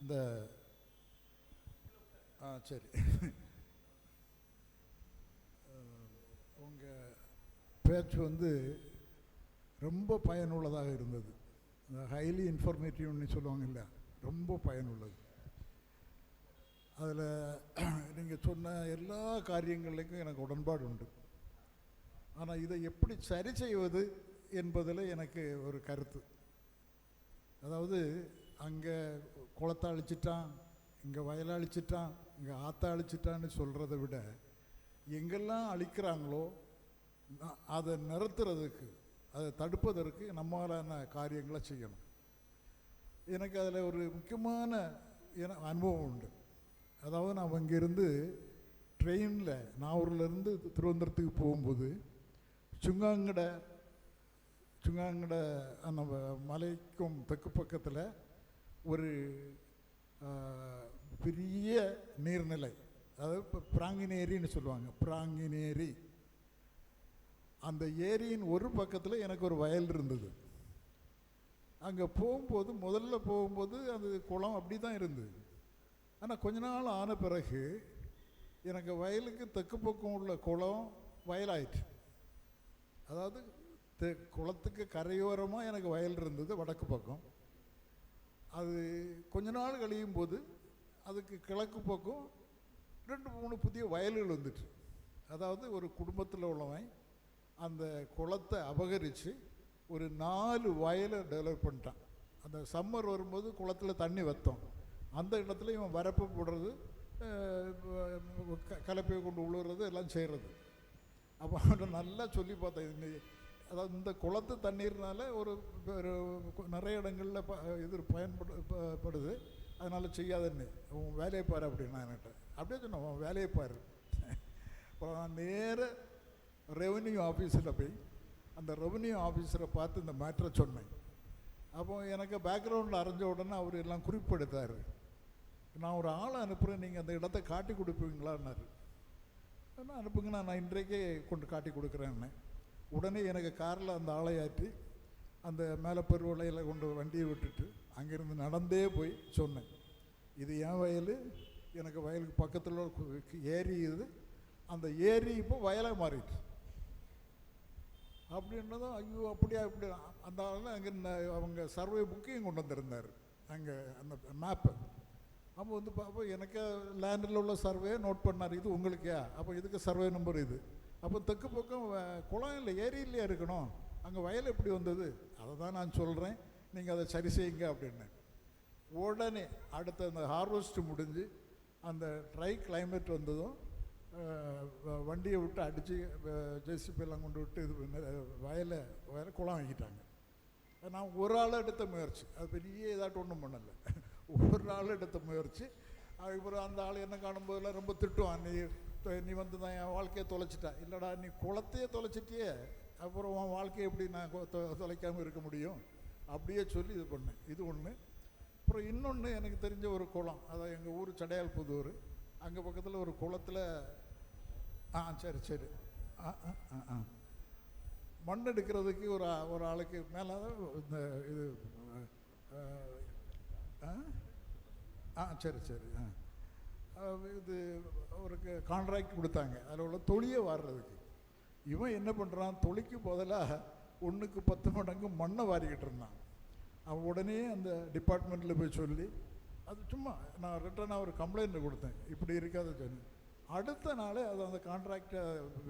இந்த சரி, உங்கள் பேச்சு ரொம்ப பயனுள்ளதாக இருந்தது. இந்த ஹைலி இன்ஃபர்மேட்டிவ்னு சொல்லுவாங்கல்ல, ரொம்ப பயனுள்ளது. அதில் நீங்கள் சொன்ன எல்லா காரியங்களுக்கும் எனக்கு உடன்பாடு உண்டு. ஆனால் இதை எப்படி சரி செய்வது என்பதில் எனக்கு ஒரு கருத்து. அதாவது அங்கே குளத்தை அழிச்சிட்டான், இங்கே வயலை அழிச்சிட்டான், இங்கே ஆற்ற அழிச்சிட்டான்னு சொல்கிறத விட எங்கெல்லாம் அழிக்கிறாங்களோ அதை நிறுத்துறதுக்கு, அதை தடுப்பதற்கு நம்மளான காரியங்களை செய்யணும். எனக்கு அதில் ஒரு முக்கியமான அனுபவம் உண்டு. அதாவது நான் அங்கேருந்து ட்ரெயினில் நாகூர்லேருந்து திருவனந்தபுரத்துக்கு போகும்போது சுங்காங்கடை அந்த மலைக்கும் தெற்கு பக்கத்தில் ஒரு பெரிய நீர்நிலை, அதாவது இப்போ பிராங்கினேரின்னு சொல்லுவாங்க, பிராங்கினேரி. அந்த ஏரியின் ஒரு பக்கத்தில் எனக்கு ஒரு வயல் இருந்தது. அங்கே போகும்போது, முதல்ல போகும்போது அது குளம் அப்படி தான் இருந்தது. ஆனால் கொஞ்ச நாள் ஆன பிறகு எனக்கு வயலுக்கு தெற்கு பக்கம் உள்ள குளம் வயலாயிற்று. அதாவது குளத்துக்கு கரையோரமாக எனக்கு வயல் இருந்தது வடக்கு பக்கம். அது கொஞ்ச நாள் கழியும் போது அதுக்கு கிழக்கு பக்கம் 2-3 புதிய வயல்கள் வந்துட்டு. அதாவது ஒரு குடும்பத்தில் உள்ளவன் அந்த குளத்தை அபகரித்து ஒரு 4 வயலை டெவலப் பண்ணிட்டான். அந்த சம்மர் வரும்போது குளத்தில் தண்ணி வற்றோம், அந்த இடத்துல இவன் வரப்பு போடுறது, கலப்பையை கொண்டு உழுவுறது எல்லாம் செய்கிறது. அப்போ அவனை நல்லா சொல்லி பார்த்தேன், அதாவது இந்த குளத்து தண்ணீர்னால ஒரு நிறைய இடங்களில் இது பயன்படுது, அதனால் செய்யாதுன்னு உன் வேலையை பாரு அப்படின்னா என்கிட்ட. அப்படியே சொன்னேன், உன் வேலையை பாரு. அப்புறம் நான் நேர ரெவன்யூ ஆஃபீஸில் போய் அந்த ரெவன்யூ ஆஃபீஸரை பார்த்து இந்த மேட்டரை சொன்னேன். அப்போ எனக்கு பேக்ரவுண்டில் அறிஞ்ச உடனே அவர் எல்லாம் குறிப்பெடுத்தார். நான் ஒரு ஆளை அனுப்புகிறேன், நீங்கள் அந்த இடத்த காட்டி கொடுப்பீங்களான்னாரு. நான் அனுப்புங்கண்ணா, நான் இன்றைக்கே கொண்டு காட்டி கொடுக்குறேன்னு. உடனே எனக்கு காரில் அந்த ஆளை ஏற்றி அந்த மேலே பெருவளையில் கொண்டு வண்டியை விட்டுட்டு அங்கேருந்து நடந்தே போய் சொன்னேன், இது என் வயல், எனக்கு வயலுக்கு பக்கத்தில் ஏரி இது, அந்த ஏரி இப்போ வயலாக மாறிட்டு அப்படின்றதும். ஐயோ அப்படியா இப்படி அந்த ஆள் அங்கே அவங்க சர்வே புக்கையும் கொண்டு வந்திருந்தார் அங்கே அந்த மேப்பு. அப்போ வந்து அப்போ எனக்கு லேண்டில் உள்ள சர்வே நோட் பண்ணார், இது உங்களுக்கே, அப்போ இதுக்கு சர்வே நம்பர் இது. அப்போ தெற்கு பக்கம் குளம் இல்லை ஏரி இல்லையா இருக்கணும், அங்கே வயல் எப்படி வந்தது, அதை தான் நான் சொல்கிறேன், நீங்கள் அதை சரி செய்யுங்க அப்படின்னு. உடனே அடுத்த அந்த ஹார்வெஸ்ட் முடிஞ்சு அந்த ட்ரை கிளைமேட் வந்ததும் வண்டியை விட்டு அடித்து ஜேசிபியெல்லாம் கொண்டு விட்டு இது வயலை குளம் வாங்கிட்டாங்க. நான் ஒரு ஆள் எடுத்த முயற்சி, அது பெரிய இதாட்டு ஒன்றும் பண்ணலை, ஒரு ஆள் எடுத்த முயற்சி. அதுக்கப்புறம் அந்த ஆள் என்ன காணும்போதெல்லாம் ரொம்ப திட்டுவான், நீ வந்து தான் என் வாழ்க்கையை தொலைச்சிட்டா. இல்லைடா, நீ குளத்தையே தொலைச்சிட்டியே, அப்புறம் உன் வாழ்க்கையை எப்படி நான் தொலைக்காமல் இருக்க முடியும், அப்படியே சொல்லி இது பண்ணேன். இது ஒன்று. அப்புறம் இன்னொன்று எனக்கு தெரிஞ்ச ஒரு குளம், அதாவது எங்கள் ஊர் சடையால் புதூர், அங்கே பக்கத்தில் ஒரு குளத்தில் சரி சரி மண் எடுக்கிறதுக்கு ஒரு ஆளுக்கு மேலே இந்த இது சரி சரி இது அவருக்கு கான்ட்ராக்ட் கொடுத்தாங்க, அதில் உள்ள தொழியை வாடுறதுக்கு. இவன் என்ன பண்ணுறான், தொழிக்கு பதிலாக 1க்கு 10 மடங்கு மண்ணை வாரிக்கிட்டு இருந்தான். அவன் உடனே அந்த டிபார்ட்மெண்ட்டில் போய் சொல்லி, அது சும்மா நான் ரிட்டனாக ஒரு கம்ப்ளைண்ட் கொடுத்தேன், இப்படி இருக்காத சொன்னேன். அடுத்த நாளே அது அந்த கான்ட்ராக்டை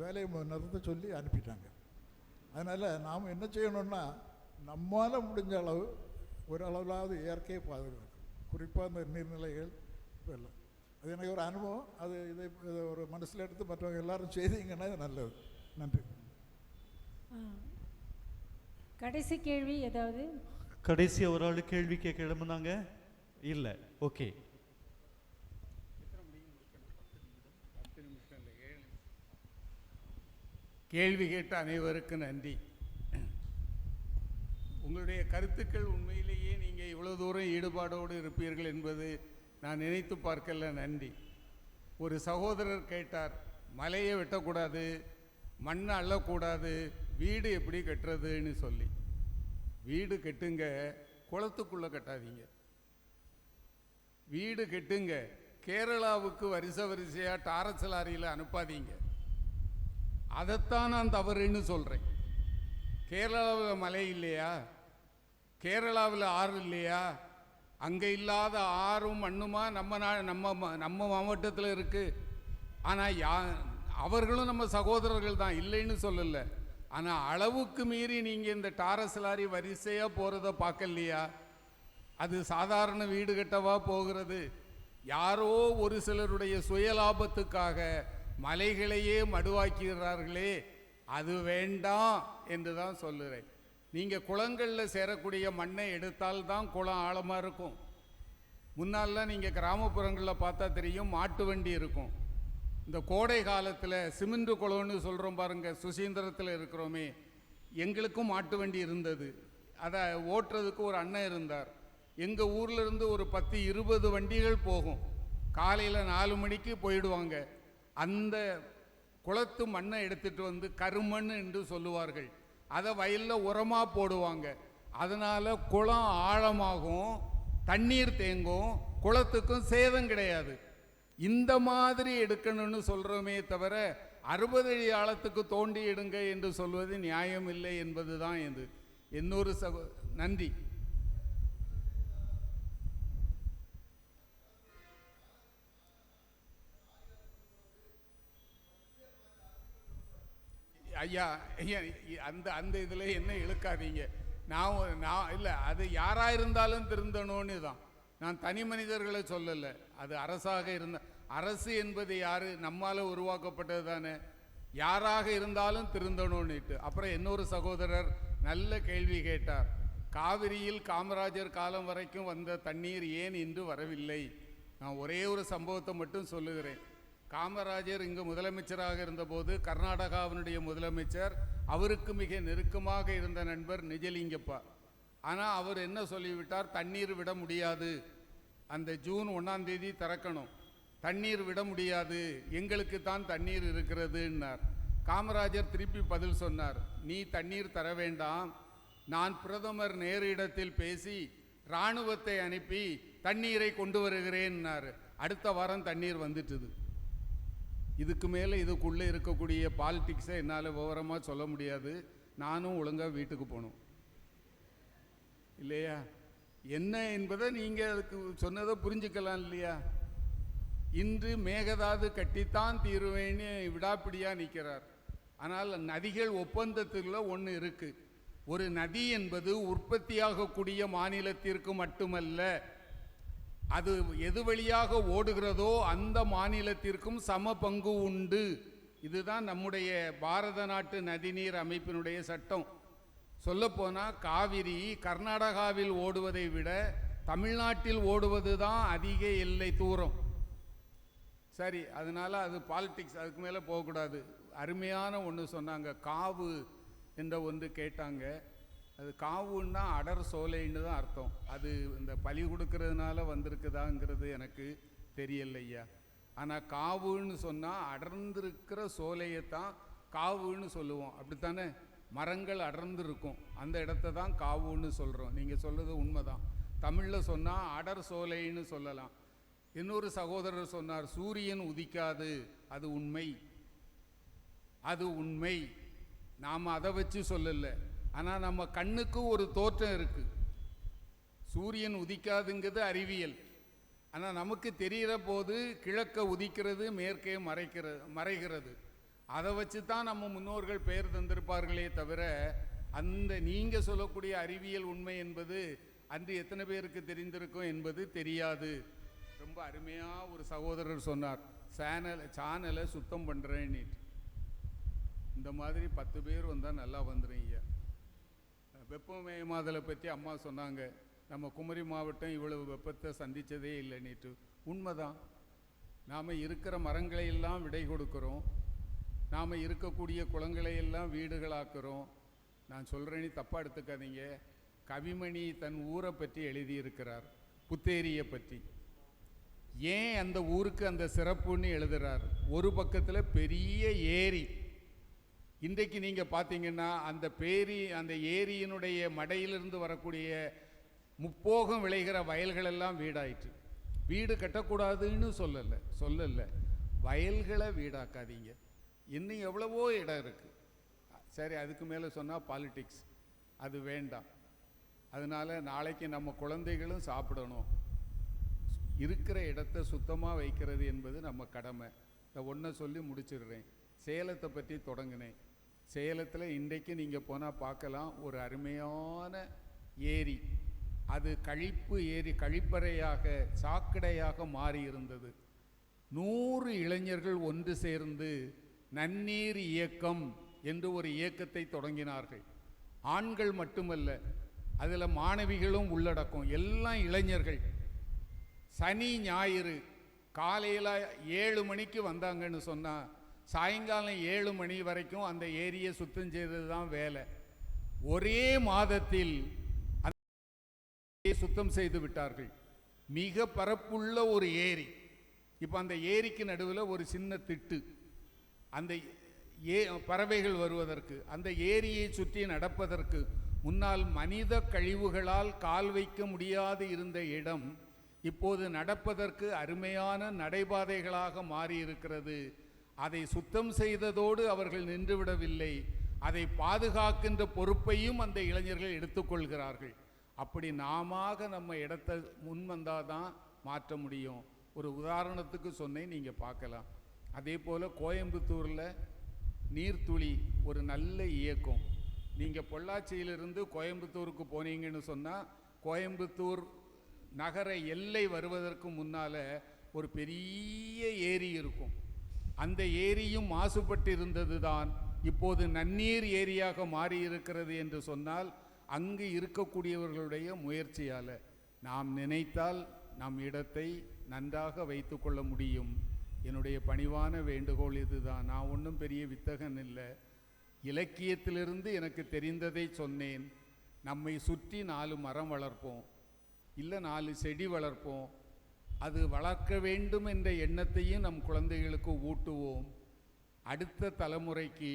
வேலையை நிறுத்த சொல்லி அனுப்பிட்டாங்க. அதனால் நாம் என்ன செய்யணும்னா, நம்மால் முடிஞ்ச அளவு ஒரு அளவிலாவது இயற்கையை பாதுகாக்கணும், குறிப்பாக இந்த நீர்நிலைகள் இப்போ எல்லாம். அது எனக்கு ஒரு அனுபவம், அது இதை ஒரு மனசில் எடுத்து மற்றவங்க எல்லாரும் செய்தீங்கன்னா இது நல்லது. நன்றி. கடைசி கேள்வி ஏதாவது? கடைசி ஒரு ஆள் கேள்வி கேட்க எழுப்புனாங்க, இல்லை, ஓகே. கேள்வி கேட்ட அனைவருக்கும் நன்றி. உங்களுடைய கருத்துக்கள் உண்மையிலேயே நீங்கள் இவ்வளோ தூரம் ஈடுபாடோடு இருப்பீர்கள் என்பது நான் நினைத்து பார்க்கல. நன்றி. ஒரு சகோதரர் கேட்டார், மலையை வெட்டக்கூடாது, மண்ணை அள்ளக்கூடாது, வீடு எப்படி கட்டுறதுன்னு சொல்லி. வீடு கட்டுங்க, குளத்துக்குள்ளே கட்டாதீங்க. வீடு கட்டுங்க, கேரளாவுக்கு வரிசையாக டாரஸ் லாரியில் அனுப்பாதீங்க. அதைத்தான் நான் தவறுன்னு சொல்கிறேன். கேரளாவில் மலை இல்லையா, கேரளாவில் ஆறு இல்லையா, அங்கே இல்லாத ஆறும் மண்ணுமா நம்ம மாவட்டத்தில் இருக்குது. ஆனால் அவர்களும் நம்ம சகோதரர்கள் தான், இல்லைன்னு சொல்லலை. ஆனால் அளவுக்கு மீறி நீங்கள் இந்த டாரஸ் லாரி வரிசையாக போகிறத பார்க்கலையா? அது சாதாரண வீடு கட்டவா போகிறது? யாரோ ஒரு சிலருடைய சுயலாபத்துக்காக மலைகளையே மடுவாக்குகிறார்களே, அது வேண்டாம் என்று தான் சொல்லுறேன். நீங்கள் குளங்களில் சேரக்கூடிய மண்ணை எடுத்தால்தான் குளம் ஆழமாக இருக்கும். முன்னாலாம் நீங்கள் கிராமப்புறங்களில் பார்த்தா தெரியும், மாட்டு வண்டி இருக்கும். இந்த கோடை காலத்தில் சிமெண்ட் குளம்னு சொல்கிறோம் பாருங்கள், சுசீந்திரத்தில் இருக்கிறோமே, எங்களுக்கும் மாட்டு வண்டி இருந்தது. அதை ஓட்டுறதுக்கு ஒரு அண்ணன் இருந்தார். எங்கள் ஊரில் இருந்து ஒரு 10-20 வண்டிகள் போகும். காலையில் 4 மணிக்கு போயிடுவாங்க. அந்த குளத்து மண்ணை எடுத்துகிட்டு வந்து கருமண் என்று சொல்லுவார்கள். அதை வயலில் உரமாக போடுவாங்க. அதனால் குளம் ஆழமாகும், தண்ணீர் தேங்கும், குளத்துக்கும் சேதம் கிடையாது. இந்த மாதிரி எடுக்கணும்னு சொல்கிறோமே தவிர 60 அடி ஆழத்துக்கு தோண்டி எடுங்க என்று சொல்வது நியாயம் இல்லை என்பது தான் இது. இன்னொரு நன்றி. ஐயா அந்த இதில் என்ன இழுக்காதீங்க. நான் இல்லை, அது யாராக இருந்தாலும் திருந்தணும்னு தான். நான் தனி மனிதர்களை சொல்லலை. அது அரசாக இருந்த, அரசு என்பது யார்? நம்மால் உருவாக்கப்பட்டது தானே. யாராக இருந்தாலும் திருந்தணும்னுட்டு. அப்புறம் இன்னொரு சகோதரர் நல்ல கேள்வி கேட்டார். காவிரியில் காமராஜர் காலம் வரைக்கும் வந்த தண்ணீர் ஏன் இன்று வரவில்லை? நான் ஒரே ஒரு சம்பவத்தை மட்டும் சொல்லுகிறேன். காமராஜர் இங்கு முதலமைச்சராக இருந்தபோது கர்நாடகாவினுடைய முதலமைச்சர், அவருக்கு மிக நெருக்கமாக இருந்த நண்பர் நிஜலிங்கப்பா. ஆனால் அவர் என்ன சொல்லிவிட்டார், தண்ணீர் விட முடியாது, அந்த ஜூன் 1ஆம் தேதி திறக்கணும், தண்ணீர் விட முடியாது, எங்களுக்கு தான் தண்ணீர் இருக்கிறதுன்னார். காமராஜர் திருப்பி பதில் சொன்னார், நீ தண்ணீர் தர வேண்டாம், நான் பிரதமர் நேரிடத்தில் பேசி இராணுவத்தை அனுப்பி தண்ணீரை கொண்டு வருகிறேன்னார். அடுத்த வாரம் தண்ணீர் வந்துட்டுது. இதுக்கு மேலே இதுக்குள்ளே இருக்கக்கூடிய பாலிட்டிக்ஸை என்னால் விவரமாக சொல்ல முடியாது. நானும் ஒழுங்காக வீட்டுக்கு போகணும் இல்லையா? என்ன என்பதை நீங்கள் அதுக்கு சொன்னதை புரிஞ்சுக்கலாம் இல்லையா? இன்று மேகதாது கட்டித்தான் தீருவேன்னு விடாப்பிடியாக நிற்கிறார். ஆனால் நதிகள் ஒப்பந்தத்தில் ஒன்று இருக்குது. ஒரு நதி என்பது உற்பத்தியாகக்கூடிய மாநிலத்திற்கு மட்டுமல்ல, அது எது வழியாக ஓடுகிறதோ அந்த மாநிலத்திற்கும் சம பங்கு உண்டு. இதுதான் நம்முடைய பாரத நாட்டு நதிநீர் அமைப்பினுடைய சட்டம். சொல்லப்போனால் காவிரி கர்நாடகாவில் ஓடுவதை விட தமிழ்நாட்டில் ஓடுவது தான் அதிக எல்லை தூரம். சரி, அதனால் அது பாலிட்டிக்ஸ், அதுக்கு மேலே போகக்கூடாது. அருமையான ஒன்று சொன்னாங்க, காவு என்ற ஒன்று கேட்டாங்க. அது காவுன்னா அடர் சோலைன்னு தான் அர்த்தம். அது இந்த பலி கொடுக்கறதுனால வந்திருக்குதாங்கிறது எனக்கு தெரியலையா. ஆனால் காவுன்னு சொன்னால் அடர்ந்திருக்கிற சோலையைத்தான் காவுன்னு சொல்லுவோம், அப்படித்தானே? மரங்கள் அடர்ந்திருக்கும் அந்த இடத்த தான் காவுன்னு சொல்கிறோம். நீங்கள் சொல்கிறது உண்மைதான். தமிழில் சொன்னால் அடர் சோலைன்னு சொல்லலாம். இன்னொரு சகோதரர் சொன்னார், சூரியன் உதிக்காது, அது உண்மை, அது உண்மை. நாம் அதை வச்சு சொல்லலை. ஆனால் நம்ம கண்ணுக்கு ஒரு தோற்றம் இருக்குது. சூரியன் உதிக்காதுங்கிறது அறிவியல். ஆனால் நமக்கு தெரிகிற போது கிழக்க உதிக்கிறது, மேற்கே மறைகிறது. அதை வச்சு தான் நம்ம முன்னோர்கள் பெயர் தந்திருப்பார்களே தவிர, அந்த நீங்கள் சொல்லக்கூடிய அறிவியல் உண்மை என்பது அன்று எத்தனை பேருக்கு தெரிந்திருக்கும் என்பது தெரியாது. ரொம்ப அருமையாக ஒரு சகோதரர் சொன்னார், சேனலை சுத்தம் பண்ணுறேன்னு. இந்த மாதிரி 10 பேர் வந்தால் நல்லா வந்துடுங்க. வெப்பமயமாதலை பற்றி அம்மா சொன்னாங்க. நம்ம குமரி மாவட்டம் இவ்வளவு வெப்பத்தை சந்தித்ததே இல்லை நேற்று. உண்மைதான். நாம் இருக்கிற மரங்களையெல்லாம் விடை கொடுக்குறோம், நாம் இருக்கக்கூடிய குளங்களையெல்லாம் வீடுகளாக்குறோம். நான் சொல்கிறேன்னு தப்பாக எடுத்துக்காதீங்க. கவிமணி தன் ஊரை பற்றி எழுதியிருக்கிறார், புத்தேரியை பற்றி. ஏன் அந்த ஊருக்கு அந்த சிறப்புன்னு எழுதுகிறார்? ஒரு பக்கத்தில் பெரிய ஏரி. இன்றைக்கு நீங்கள் பார்த்தீங்கன்னா அந்த ஏரியினுடைய மடையிலிருந்து வரக்கூடிய முப்போகம் விளைகிற வயல்களெல்லாம் வீடாயிற்று. வீடு கட்டக்கூடாதுன்னு சொல்லலை, வயல்களை வீடாக்காதீங்க. இன்னும் எவ்வளவோ இடம் இருக்குது. சரி, அதுக்கு மேலே சொன்னால் பாலிட்டிக்ஸ், அது வேண்டாம். அதனால் நாளைக்கு நம்ம குழந்தைகளும் சாப்பிடணும். இருக்கிற இடத்த சுத்தமாக வைக்கிறது என்பது நம்ம கடமை. இந்த ஒன்றை சொல்லி முடிச்சிடுறேன். சேலத்தை பற்றி தொடங்கினேன். சேலத்தில் இன்றைக்கு நீங்கள் போனால் பார்க்கலாம், ஒரு அருமையான ஏரி. அது கழிப்பு ஏரி, கழிப்பறையாக சாக்கு சாக்கடையாக மாறியிருந்தது. 100 இளைஞர்கள் ஒன்று சேர்ந்து நன்னீர் இயக்கம் என்று ஒரு இயக்கத்தை தொடங்கினார்கள். ஆண்கள் மட்டுமல்ல, அதில் மாணவிகளும் உள்ளடக்கம், எல்லாம் இளைஞர்கள். சனி ஞாயிறு காலையில் 7 மணிக்கு வந்தாங்கன்னு சொன்னால் சாயங்காலம் 7 மணி வரைக்கும் அந்த ஏரியை சுத்தம் செய்தது தான் வேலை. ஒரே மாதத்தில் அந்த சுத்தம் செய்து விட்டார்கள். மிக பரப்புள்ள ஒரு ஏரி. இப்போ அந்த ஏரிக்கு நடுவில் ஒரு சின்ன திட்டு, அந்த பறவைகள் வருவதற்கு, அந்த ஏரியை சுற்றி நடப்பதற்கு முன்னால் மனித கழிவுகளால் கால் வைக்க முடியாது இருந்த இடம் இப்போது நடப்பதற்கு அருமையான நடைபாதைகளாக மாறியிருக்கிறது. அதை சுத்தம் செய்ததோடு அவர்கள் நின்றுவிடவில்லை, அதை பாதுகாக்கின்ற பொறுப்பையும் அந்த இளைஞர்கள் எடுத்துக்கொள்கிறார்கள். அப்படி நாம நம்ம இடத்தை முன் வந்தால் தான் மாற்ற முடியும். ஒரு உதாரணத்துக்கு சொன்னேன், நீங்கள் பார்க்கலாம். அதே போல் கோயம்புத்தூரில் நீர்த்துளி ஒரு நல்ல இயக்கம். நீங்கள் பொள்ளாச்சியிலிருந்து கோயம்புத்தூருக்கு போனீங்கன்னு சொன்னால் கோயம்புத்தூர் நகர எல்லை வருவதற்கு முன்னால் ஒரு பெரிய ஏரி இருக்கும். அந்த ஏரியும் மாசுபட்டு இருந்தது தான் இப்போது நன்னீர் ஏரியாக மாறியிருக்கிறது என்று சொன்னால் அங்கு இருக்கக்கூடியவர்களுடைய முயற்சியால் நாம் நினைத்தால் நம் இடத்தை நன்றாக வைத்து கொள்ள முடியும். என்னுடைய பணிவான வேண்டுகோள் இதுதான். நான் ஒன்றும் பெரிய வித்தகன் இல்லை, இலக்கியத்திலிருந்து எனக்கு தெரிந்ததை சொன்னேன். நம்மை சுற்றி 4 மரம் வளர்ப்போம், இல்லை 4 செடி வளர்ப்போம். அது வளர்க்க வேண்டும் என்ற எண்ணத்தையும் நம் குழந்தைகளுக்கு ஊட்டுவோம். அடுத்த தலைமுறைக்கு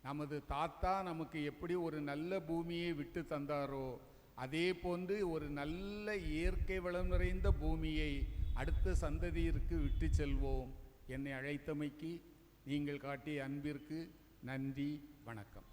நமது தாத்தா நமக்கு எப்படி ஒரு நல்ல பூமியை விட்டு தந்தாரோ அதே போன்று ஒரு நல்ல இயற்கை வளம் நிறைந்த பூமியை அடுத்த சந்ததியிற்கு விட்டு செல்வோம். என்னை அழைத்தமைக்கு நீங்கள் காட்டிய அன்பிற்கு நன்றி, வணக்கம்.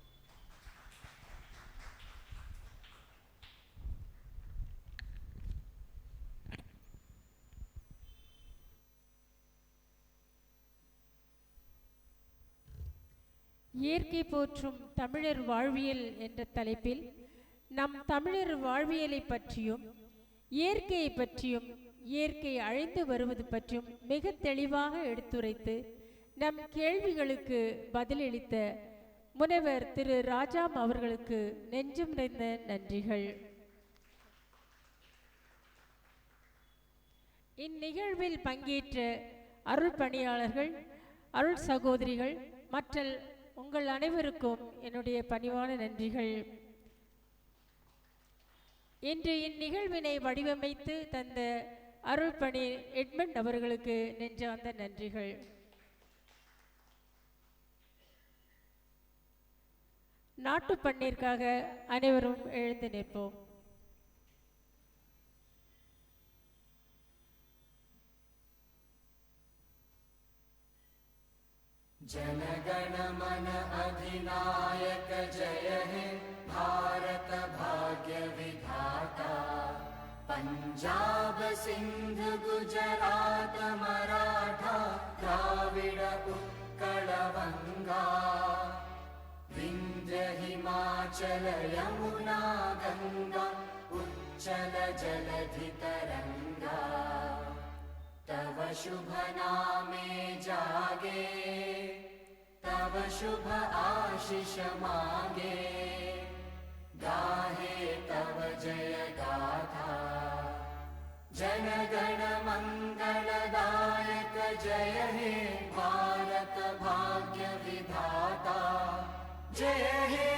இயற்கை போற்றும் தமிழர் வாழ்வியல் என்ற தலைப்பில் நம் தமிழர் வாழ்வியலை பற்றியும் இயற்கையை பற்றியும் இயற்கை அழிந்து வருவது பற்றியும் மிக தெளிவாக எடுத்துரைத்து நம் கேள்விகளுக்கு பதிலளித்த முனைவர் திரு ராஜாம் அவர்களுக்கு நெஞ்சம் நிறைந்த நன்றிகள். இந்நிகழ்வில் பங்கேற்ற அருள் பணியாளர்கள், அருள் சகோதரிகள், மற்ற உங்கள் அனைவருக்கும் என்னுடைய பணிவான நன்றிகள். இன்று இந்நிகழ்வினை வடிவமைத்து தந்த அருள் பணி எட்மண்ட் அவர்களுக்கு நெஞ்சார்ந்த நன்றிகள். நாட்டு பண்ணிற்காக அனைவரும் எழுந்து நிற்போம். जनगण मन अधिनायक जय हे भारत भाग्य विधाता। पंजाब सिंध गुजरात मराठा द्राविड उत्कल वंगा विंध्य हिमाचल यमुना गंगा उच्चल जलधि तरंगा। तव शुभ नामे जागे तव शुभ आशीष मांगे गाहे तव जय गाथा। जन गण मंगलदायक जय हे भारत भाग्य विधाता। जय हे